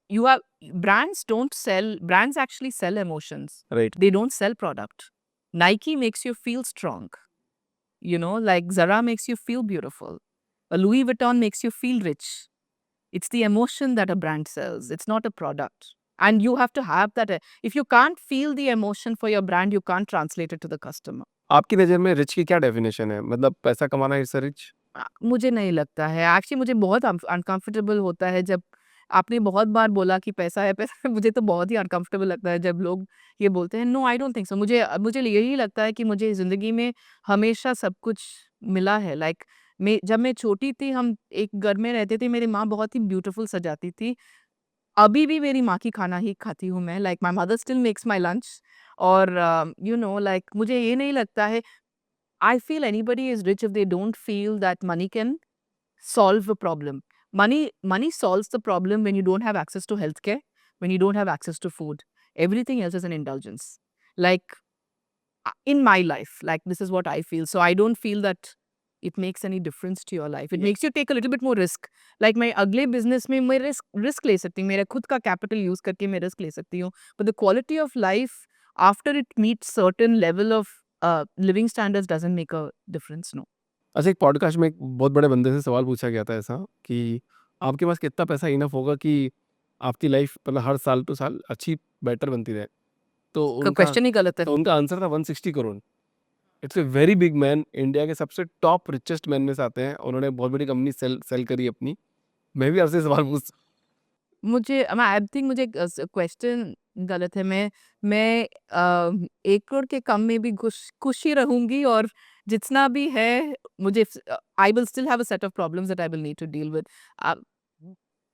you have brands actually sell emotions right. they don't sell product Nike makes you feel strong like Zara makes you feel beautiful a Louis Vuitton makes you feel rich it's the emotion that a brand sells it's not a product and you have to have that if you can't feel the emotion for your brand you can't translate it to the customer आपकी नज़र में rich की क्या definition है? मतलब पैसा कमाना is a rich? मुझे नहीं लगता है एक्चुअली मुझे बहुत अनकंफर्टेबल होता है जब आपने बहुत बार बोला कि पैसा है पैसा है, मुझे तो बहुत ही अनकंफर्टेबल लगता है जब लोग ये बोलते हैं no I don't think so मुझे मुझे यही लगता है कि मुझे ज़िंदगी में हमेशा सब कुछ मिला है लाइक जब मैं छोटी थी हम एक घर में रहते थे मेरी माँ बहुत ही ब्यूटीफुल सजाती थी अभी भी मेरी माँ की खाना ही खाती हूँ मैं like my mother still makes my lunch और लाइक मुझे ये नहीं लगता है I feel anybody is rich if they don't feel that money can solve a problem. Money solves the problem when you don't have access to healthcare, when you don't have access to food. Everything else is an indulgence. Like in my life, like this is what I feel. So I don't feel that it makes any difference to your life. It makes you take a little bit more risk. Like मैं अगले business में मैं risk ले सकती हूँ मेरा खुद का capital use करके मैं risk ले सकती हूँ. But the quality of life after it meets certain level of living standards doesn't make a difference. No. अच्छा एक पॉडकास्ट में एक बहुत बड़े बंदे से सवाल पूछा गया था ऐसा कि आपके पास कितना पैसा इनफ होगा कि आपकी लाइफ मतलब हर साल टू साल अच्छी बेटर बनती रहे? तो क्वेश्चन ही गलत है तो उनका आंसर था 160 crore. It's a very big man, India के सबसे टॉप रिचेस्ट मैन में से आते हैं। उन्होंने बहुत बड़ी कंपनी सेल करी अपनी। मैं भी आपसे सवाल पूछ मुझे आई थिंक मुझे क्वेश्चन गलत है मैं 1 करोड़ के कम में भी खुश ही रहूंगी और जितना भी है मुझे I will still have a set of problems that I will need to deal with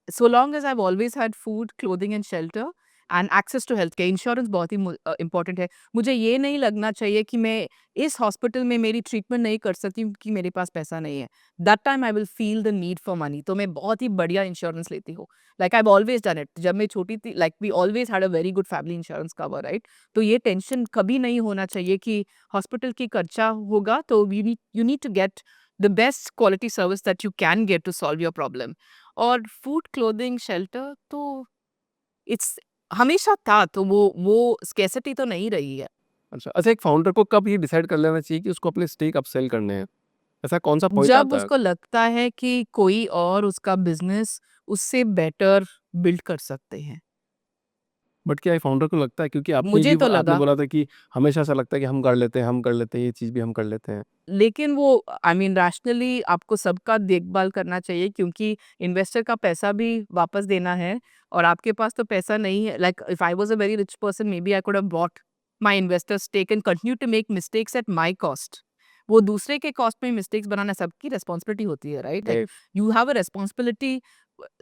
so long as I've always had food, clothing and shelter and access to health care, insurance बहुत ही important है। मुझे ये नहीं लगना चाहिए कि मैं इस हॉस्पिटल में मेरी ट्रीटमेंट नहीं कर सकती क्योंकि मेरे पास पैसा नहीं है। That time I will feel the need for money, तो मैं बहुत ही बढ़िया इंश्योरेंस लेती हूँ। Like I have always done it. जब मैं छोटी थी, like we always had a very good family insurance cover, right? तो ये टेंशन कभी नहीं होना चाहिए कि हॉस्पिटल की खर्चा होगा, तो you need to get the best quality service that you can get to solve your problem. और फूड, क्लोथिंग, शेल्टर तो इट्स हमेशा था, तो वो स्केर्सिटी तो नहीं रही है। अच्छा, एक फाउंडर को कब ये डिसाइड कर लेना चाहिए कि उसको अपने स्टेक अपसेल करने हैं? ऐसा कौन-सा पॉइंट जब आता है? उसको लगता है कि कोई और उसका बिज़नेस उससे बेटर बिल्ड कर सकते हैं। बट क्या ये फाउंडर को लगता है? क्योंकि मुझे तो आपने लगा, बोला था कि हमेशा ऐसा लगता है कि हम कर लेते हैं, हम कर लेते हैं, ये चीज़ भी हम कर लेते हैं। लेकिन वो आई मीन रैशनली आपको सबका देखभाल करना चाहिए क्योंकि इन्वेस्टर का पैसा भी वापस देना है और आपके पास तो पैसा नहीं है। Like if I was a very rich person, maybe I could have bought my investors stake and continue to make mistakes at my cost. वो दूसरे के कॉस्ट में मिस्टेक्स बनाना सबकी रिस्पांसिबिलिटी होती है, right? Like right. You have a responsibility.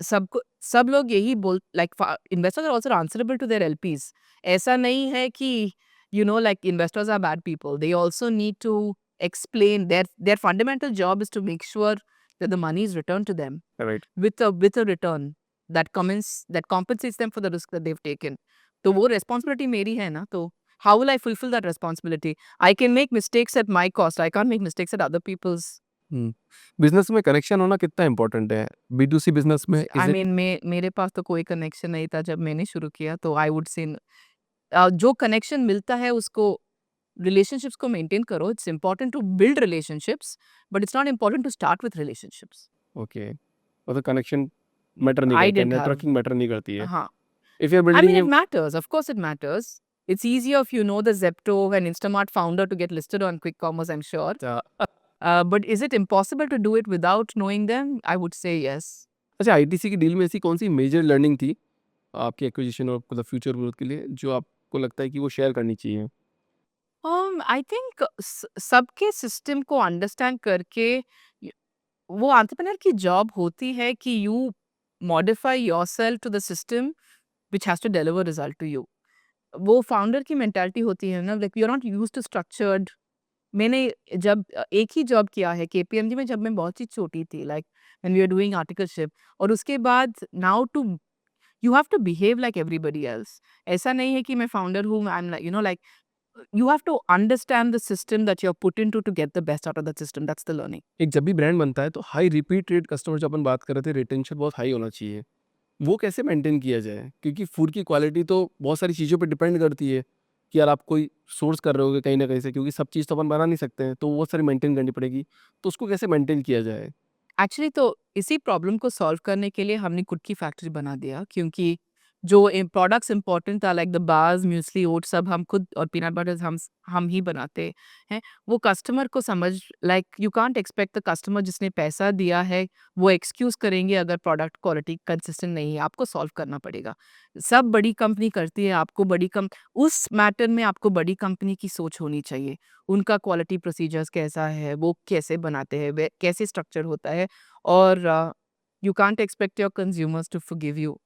सबको सब लोग यही बोल like investors are also answerable to their LPs. ऐसा नहीं है कि like investors are bad people, they also need to explain their fundamental job is to make sure that the money is returned to them right. with a return that compensates them for the risk that they've taken. तो वो responsibility मेरी है ना, तो how will I fulfill that responsibility? I can make mistakes at my cost, I can't make mistakes at other people's. Hmm. Business में connection होना कितना important है? बी2सी बिज़नेस में I इज़ इट? mean मेरे पास तो कोई कनेक्शन नहीं था जब मैंने शुरू किया, तो I would say जो कनेक्शन मिलता है उसको रिलेशनशिप्स को मेंटेन करो। It's important to build relationships, but it's not important to start with relationships. Okay. मतलब कनेक्शन मैटर नहीं आई करता, डिडंट हैव नेटवर्किंग मैटर नहीं करती है। हाँ, if you are I mean building it a matters, of course it matters. It's easier if you know the Zepto and Instamart founder to get listed on quick commerce, I'm sure. अच्छा। But is it impossible to do it without knowing them? I would say yes. अच्छा, ITC की deal में ऐसी कौन-सी major learning थी आपकी acquisition और मतलब फ्यूचर ग्रोथ के लिए जो आपको लगता है कि वो शेयर करनी चाहिए? I think सबके सिस्टम को अंडरस्टैंड करके य- वो एंटरप्रेन्योर की जॉब होती है कि you modify yourself to the system which has to deliver result to you. वो फाउंडर की मेंटालिटी होती है ना, like you are not used to structured. मैंने जब एक ही जॉब किया है केपीएमजी में, जब मैं बहुत ही छोटी थी, like when we are doing articleship, और उसके बाद now to you have to behave like everybody else. ऐसा नहीं है कि मैं फाउंडर हूँ, I am like like you have to understand the system that you're put into to get the best out of that system. That's the learning. एक जब भी brand बनता है तो हाई रिपीट रेट कस्टमर जो अपन बात कर रहे थे, रिटेंशन बहुत हाई होना चाहिए। वो कैसे मेंटेन किया जाए? क्योंकि फूड की क्वालिटी तो बहुत सारी चीज़ों पे डिपेंड करती है कि यार आप कोई सोर्स कर रहे होगे कहीं न कहीं से, क्योंकि सब चीज़ तो अपन बना नहीं सकते हैं, तो वो सारी मेंटेन करनी पड़ेगी। तो उसको कैसे मेंटेन किया जाए? एक्चुअली तो इसी प्रॉब्लम को सॉल्व करने के लिए हमने खुद की फैक्ट्री बना दिया, क्योंकि जो प्रोडक्ट्स इंपॉर्टेंट था like the bars, muesli, oats, सब हम खुद, और पीनट बटर हम ही बनाते हैं। वो कस्टमर को समझ, like you can't expect the customer जिसने पैसा दिया है वो एक्सक्यूज करेंगे अगर प्रोडक्ट क्वालिटी कंसिस्टेंट नहीं है। आपको सॉल्व करना पड़ेगा। सब बड़ी कंपनी करती है, आपको बड़ी कम उस मैटर में आपको बड़ी कंपनी की सोच होनी चाहिए। उनका क्वालिटी प्रोसीजर्स कैसा है, वो कैसे बनाते हैं, कैसे स्ट्रक्चर होता है, और you can't expect your consumers to forgive you.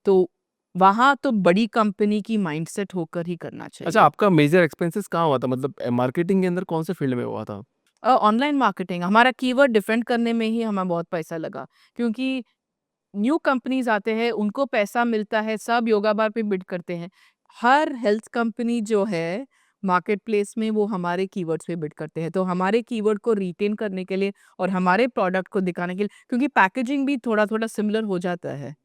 तो वहाँ तो बड़ी कंपनी की माइंडसेट होकर ही करना अच्छा, चाहिए। आपका मेजर एक्सपेंसेस कहाँ हुआ था? मतलब मार्केटिंग के अंदर कौन से फील्ड में हुआ था? ऑनलाइन मार्केटिंग, हमारा कीवर्ड डिफेंड करने में ही हमें बहुत पैसा लगा, क्योंकि न्यू कंपनीज आते हैं, उनको पैसा मिलता है, सब योगा बार पे बिड करते हैं। हर हेल्थ कंपनी जो है मार्केट प्लेस में, वो हमारे कीवर्ड्स पे बिड करते हैं। तो हमारे कीवर्ड को रिटेन करने के लिए और हमारे प्रोडक्ट को दिखाने के लिए, क्योंकि पैकेजिंग भी थोड़ा थोड़ा सिमिलर हो जाता है,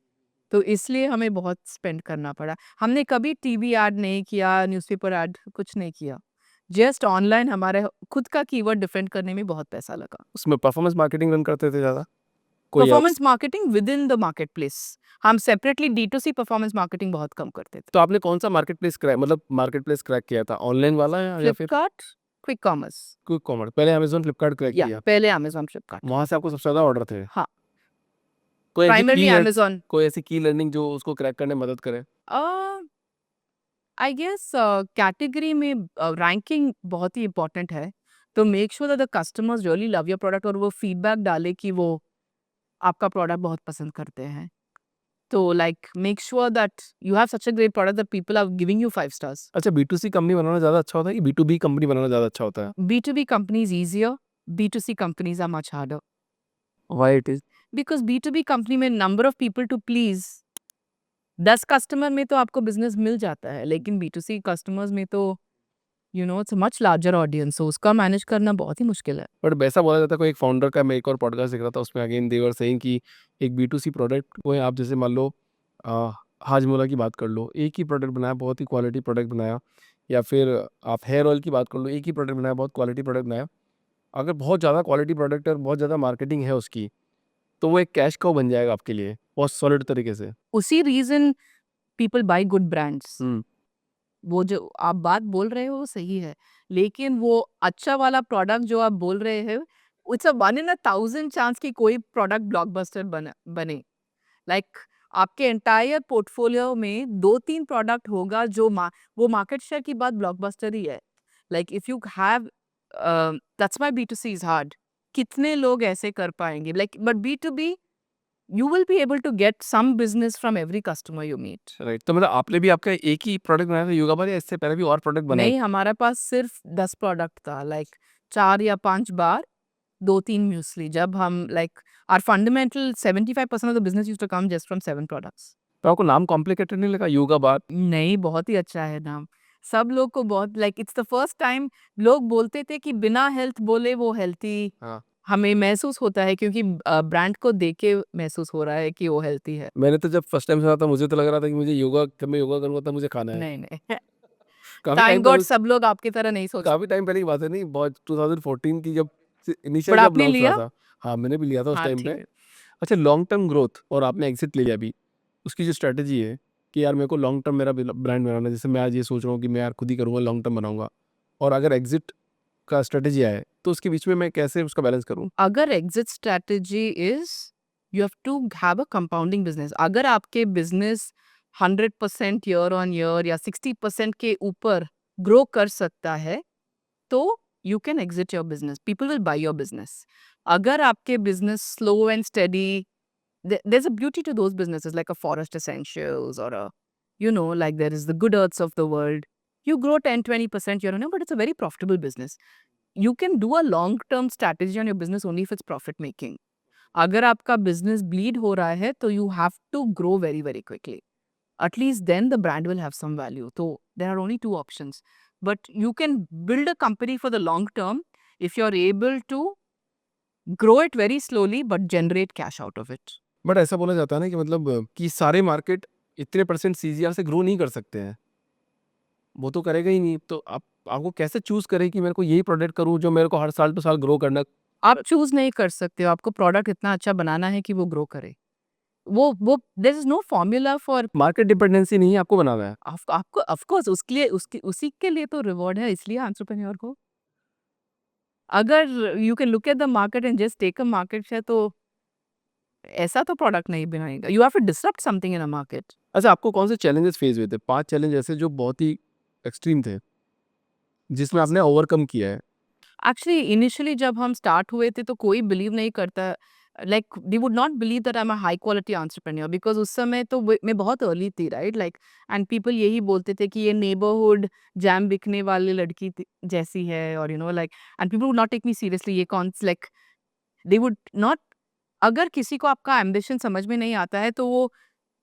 तो इसलिए हमें बहुत स्पेंड करना पड़ा। हमने कभी टीवी ऐड नहीं किया, न्यूज़पेपर ऐड कुछ नहीं किया। जस्ट ऑनलाइन हमारे खुद का कीवर्ड डिफेंड करने में बहुत पैसा लगा। उसमें परफॉर्मेंस मार्केटिंग रन करते थे ज़्यादा? कोई performance apps? Marketing with in the market place, हम सेपरेटली डी2सी परफॉर्मेंस मार्केटिंग बहुत कम करते थे। तो आपने कौन-सा मार्केट प्लेस क्रैक किया था? ऑनलाइन वाला या फिर Flipkart, quick commerce, quick commerce? पहले अमेज़न, फ्लिपकार्ट क्रैक या किया। पहले अमेज़न, फ्लिपकार्ट। वहाँ से आपको सबसे ज़्यादा ऑर्डर थे। हाँ, कोई ऐसी प्राइमरली अमेज़न। कोई ऐसी की लर्निंग जो उसको क्रैक करने में मदद करे? अ, आई गेस कैटेगरी में रैंकिंग बहुत ही इम्पोर्टेंट है। तो make sure that the customers really love your product, और वो फीडबैक डाले कि वो आपका प्रोडक्ट बहुत पसंद करते हैं। तो like make sure that you have such a great product that people are giving you 5 stars. अच्छा, B2C कंपनी बनाना ज़्यादा अच्छा होता है कि B2B कंपनी बनाना ज़्यादा अच्छा होता है? B2B companies easier, B2C companies are much harder. Why it is? Because B2B company में number of people to please 10 customer में तो आपको बिजनेस मिल जाता है, लेकिन B2C कस्टमर्स में तो इट्स मच लार्जर ऑडियंस, सो उसका मैनेज करना बहुत ही मुश्किल है. बट वैसा बोला जाता है, कोई एक फाउंडर का मैं एक और पॉडकास्ट देख रहा था, उसमें अगेन दे वर सेइंग कि एक B2C प्रोडक्ट को आप जैसे मान लो हाजमोला की बात कर लो, एक ही प्रोडक्ट बनाया, बहुत ही क्वालिटी प्रोडक्ट बनाया, या फिर आप हेयर ऑयल की बात कर लो, एक ही प्रोडक्ट बनाया, बहुत क्वालिटी प्रोडक्ट बनाया। अगर बहुत ज़्यादा क्वालिटी प्रोडक्ट है और बहुत ज़्यादा मार्केटिंग है उसकी, तो वो एक कैश काउ बन जाएगा आपके लिए बहुत सॉलिड तरीके से। उसी reason people buy good brands. हुँ, वो जो आप बात बोल रहे हो वो सही है, लेकिन वो अच्छा वाला प्रोडक्ट जो आप बोल रहे हो, it's a 1 in a 1000 chance कि कोई प्रोडक्ट ब्लॉकबस्टर बने. लाइक आपके एंटायर पोर्टफोलियो में 2-3 प्रोडक्ट होगा जो वो मार्केट शेयर की बात ब्लॉकबस्टर ही है. Like if you have that's why B2C is hard. कितने लोग ऐसे कर पाएंगे? Like but B2B you will be able to get some business from every customer you meet. Right. तो मतलब आपने भी आपका एक ही प्रोडक्ट बनाया था योगा बार, या इससे पहले भी और प्रोडक्ट बनाए? नहीं, हमारे पास सिर्फ 10 प्रोडक्ट था, लाइक 4 या 5 बार, 2-3 म्यूस्ली. जब हम like our fundamental 75% of the business used to come just from 7 products. तो आपको नाम कॉम्प्लिकेटेड नहीं लगा योगा बार? नहीं, बहुत ही अच्छा है नाम. सब लोग को बहुत like it's the first time लोग बोलते थे कि बिना हेल्थ बोले वो हेल्थी. हाँ। हमें महसूस होता है क्योंकि ब्रांड को देख के महसूस हो रहा है कि वो हेल्थी है. मैंने तो जब फर्स्ट टाइम सुना था, मुझे तो लग रहा था कि मुझे योगा, जब मैं योगा करूँगा तब मुझे खाना है। नहीं, नहीं. काफ़ी टाइम थैंक गॉड पहले, सब लोग आपकी तरह नहीं सोचते. काफ़ी टाइम पहले की बात है, नहीं बहुत 2014 की, जब इनिशियल बट जब आपने लॉन्च हुआ लिया? था। हाँ, मैंने भी लिया था उस हाँ, टाइम पे। ठीक है. अच्छा, लॉन्ग टर्म ग्रोथ और आपने एग्ज़िट ले लिया अभी, उसकी जो स्ट्रैटेजी है कि यार मेरे को लॉन्ग टर्म मेरा ब्रांड बनाना है, जैसे मैं आज ये सोच रहा हूँ कि मैं यार खुद ही करूँगा, लॉन्ग टर्म बनाऊँगा, और अगर एग्ज़िट का स्ट्रैटेजी आए, तो उसके बीच में मैं कैसे उसका बैलेंस करूँ? अगर exit strategy is you have to have a compounding business. अगर आपके बिजनेस 100% ईयर ऑन ईयर या 60% के ऊपर ग्रो कर सकता है, तो you can exit your business. People will by your business. अगर आपके business slow and steady, there's a beauty to those businesses like a Forest Essentials or a, like there is the Good Earths of the world. You grow 10-20% year on year, but it's a very profitable business. You can do a long term strategy on your business only if it's profit making. अगर आपका business bleed हो रहा है तो you have to grow very very quickly. At least then the brand will have some value. So there are only two options. But you can build a company for the long term if you're able to grow it very slowly but generate cash out of it. But ऐसा बोला जाता है ना कि मतलब कि सारे market इतने परसेंट सीजीआर से ग्रो नहीं कर सकते हैं, वो तो करेगा ही नहीं। तो आप, आपको कैसे चूज़ करें कि मेरे को यही प्रोडक्ट करूँ जो मेरे को हर साल टू साल ग्रो करना? आप चूज़ नहीं कर सकते हो, आपको प्रोडक्ट इतना अच्छा बनाना है कि वो ग्रो करे. वो there is no formula for. Market dependency नहीं है, आपको बनाना है। आपको ऑफ कोर्स उसके लिए उसी के लिए तो रिवॉर्ड है, इसलिए एंटरप्रेन्योर को. अगर you can look at the market and just take a market share, तो ऐसा तो प्रोडक्ट नहीं बनाएगा. You have to disrupt something in a market. अच्छा, आपको कौन से चैलेंजेस फेस हुए थे? 5 चैलेंज ऐसे जो बहुत ही एक्सट्रीम थे, जिसमें आपने ओवरकम किया है? एक्चुअली इनिशियली जब हम स्टार्ट हुए थे तो कोई बिलीव नहीं करता. Like they would not believe that I am a high quality entrepreneur because उस समय तो मैं बहुत अर्ली थी, राइट. लाइक एंड पीपल यही बोलते थे कि ये नेबरहुड जैम बिकने वाली लड़की जैसी है, और like and people would not take me seriously. ये कौन लाइक दे वुड नॉट. अगर किसी को आपका एम्बिशन समझ में नहीं आता है तो वो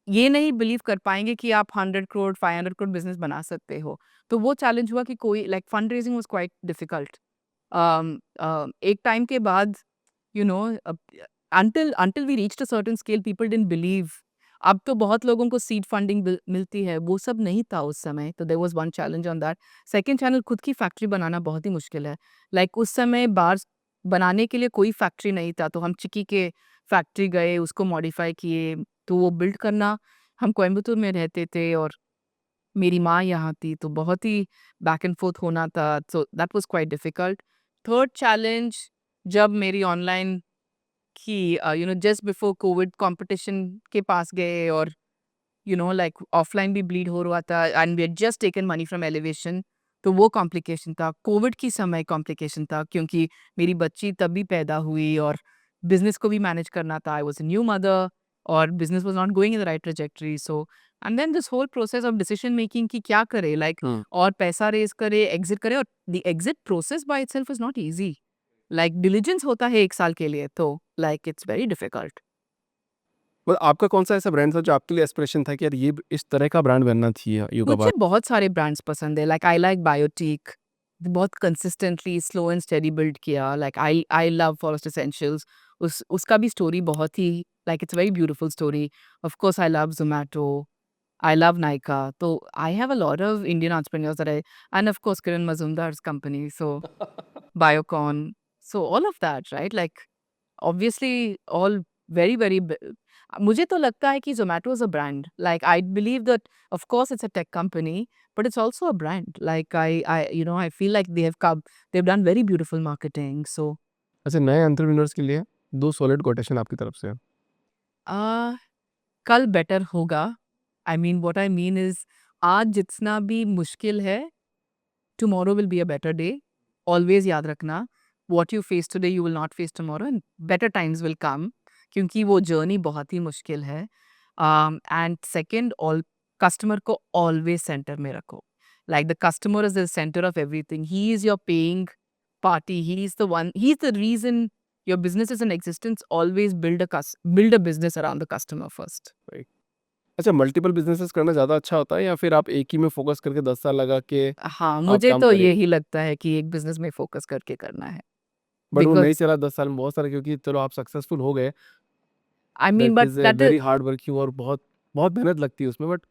ये नहीं बिलीव कर पाएंगे कि आप 100 करोड़ 500 करोड़ बिजनेस बना सकते हो. तो वो चैलेंज हुआ कि कोई like fund raising was quite difficult. एक टाइम के बाद you know until we reached a certain scale people didn't believe. अब तो बहुत लोगों को सीड फंडिंग मिलती है, वो सब नहीं था उस समय. तो there was one challenge on that. Second channel, खुद की फैक्ट्री बनाना बहुत ही मुश्किल है. लाइक उस समय बार्स बनाने के लिए कोई फैक्ट्री नहीं था, तो हम चिक्की के फैक्ट्री गए, उसको मॉडिफाई किए. तो वो बिल्ड करना, हम कोयम्बतूर में रहते थे और मेरी माँ यहाँ थी, तो बहुत ही बैक एंड फोर्थ होना था. So that was quite difficult. Third challenge, जब मेरी ऑनलाइन की जस्ट बिफोर कोविड कंपटीशन के पास गए, और लाइक ऑफलाइन भी ब्लीड हो रहा था and we had just taken money from Elevation. तो वो कॉम्प्लिकेशन था, कोविड की समय कॉम्प्लिकेशन था, क्योंकि मेरी बच्ची तभी पैदा हुई और बिजनेस को भी मैनेज करना था. I was a new mother और business was not going in the right trajectory. So and then this whole process of decision making कि क्या करे, like हम्म और पैसा रेज करे, exit करे, और the exit process by itself is not easy. Like diligence होता है 1 साल के लिए, तो like it's very difficult. मतलब आपका कौन सा ऐसा ब्रांड था जो आपके लिए एस्पिरेशन था कि यार ये इस तरह का ब्रांड बनना चाहिए योगा मुझे बार? बहुत सारे ब्रांड्स पसंद है, लाइक आई लाइक बायोटीक, बहुत consistently slow and steady build किया, like I love Forest Essentials, उसका भी स्टोरी बहुत ही, like it's very beautiful story. Of course I love Zomato, I love Nykaa. So I have a lot of Indian entrepreneurs that and of course Kiran Mazumdar's company, so Biocon, so all of that, right? Like obviously all very very मुझे तो लगता है कि Zomato is a brand. Like I believe that of course it's a tech company, but it's also a brand. Like I feel like they've done very beautiful marketing. So अच्छा, नए entrepreneurs के लिए 2 solid quotation आपकी तरफ से। uh, कल better होगा. I mean what I mean is आज जितना भी मुश्किल है, tomorrow will be a better day. Always याद रखना, what you face today you will not face tomorrow, and better times will come, क्योंकि वो जर्नी बहुत ही मुश्किल है. एंड सेकंड, ऑल कस्टमर को ऑलवेज सेंटर में रखो. Like the customer is the center of everything. He is your paying party, he is the one, he is the reason your business is in existence. Always build a business around the customer first. अच्छा, multiple businesses करना ज़्यादा अच्छा होता है या फिर आप एक ही में फोकस करके 10 साल लगा के हाँ, आप मुझे काम तो करें? यही लगता है कि एक बिजनेस में फोकस करके करना है. बट वो नहीं Because चला 10 साल में बहुत सारे, क्योंकि चलो आप सक्सेसफुल हो गए, I mean, that but is that is, very hard working और बहुत बहुत मेहनत लगती है उसमें। बट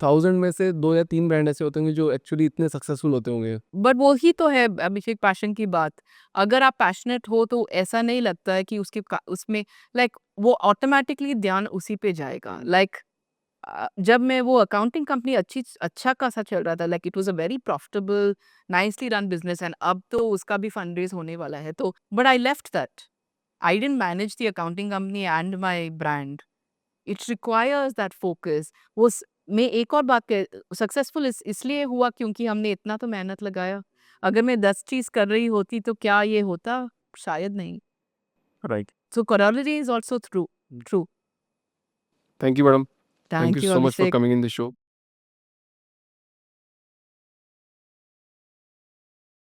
1000 में से 2 या 3 ब्रांड ऐसे होते होंगे जो एक्चुअली इतने सक्सेसफुल होते होंगे। बट वो ही तो है अभिषेक, पैशन की बात. अगर आप पैशनेट हो तो ऐसा नहीं लगता है कि उसमें लाइक वो ऑटोमेटिकली ध्यान उसी पे जाएगा. लाइक जब मैं वो अकाउंटिंग कंपनी अच्छा खासा चल रहा था, like it was a very profitable nicely run business, and अब तो उसका भी फंड रेज होने वाला है. तो but I left that. I didn't manage the accounting company and my brand. It requires that focus. मैं एक और बात कह, सक्सेसफुल इसलिए हुआ क्योंकि हमने इतना तो मेहनत लगाया. अगर मैं 10 चीज कर रही होती तो क्या ये होता? शायद नहीं. Right. So corollary is also true. Thank you madam. Thank you Thank you, so much for Abhishek. Coming in the show.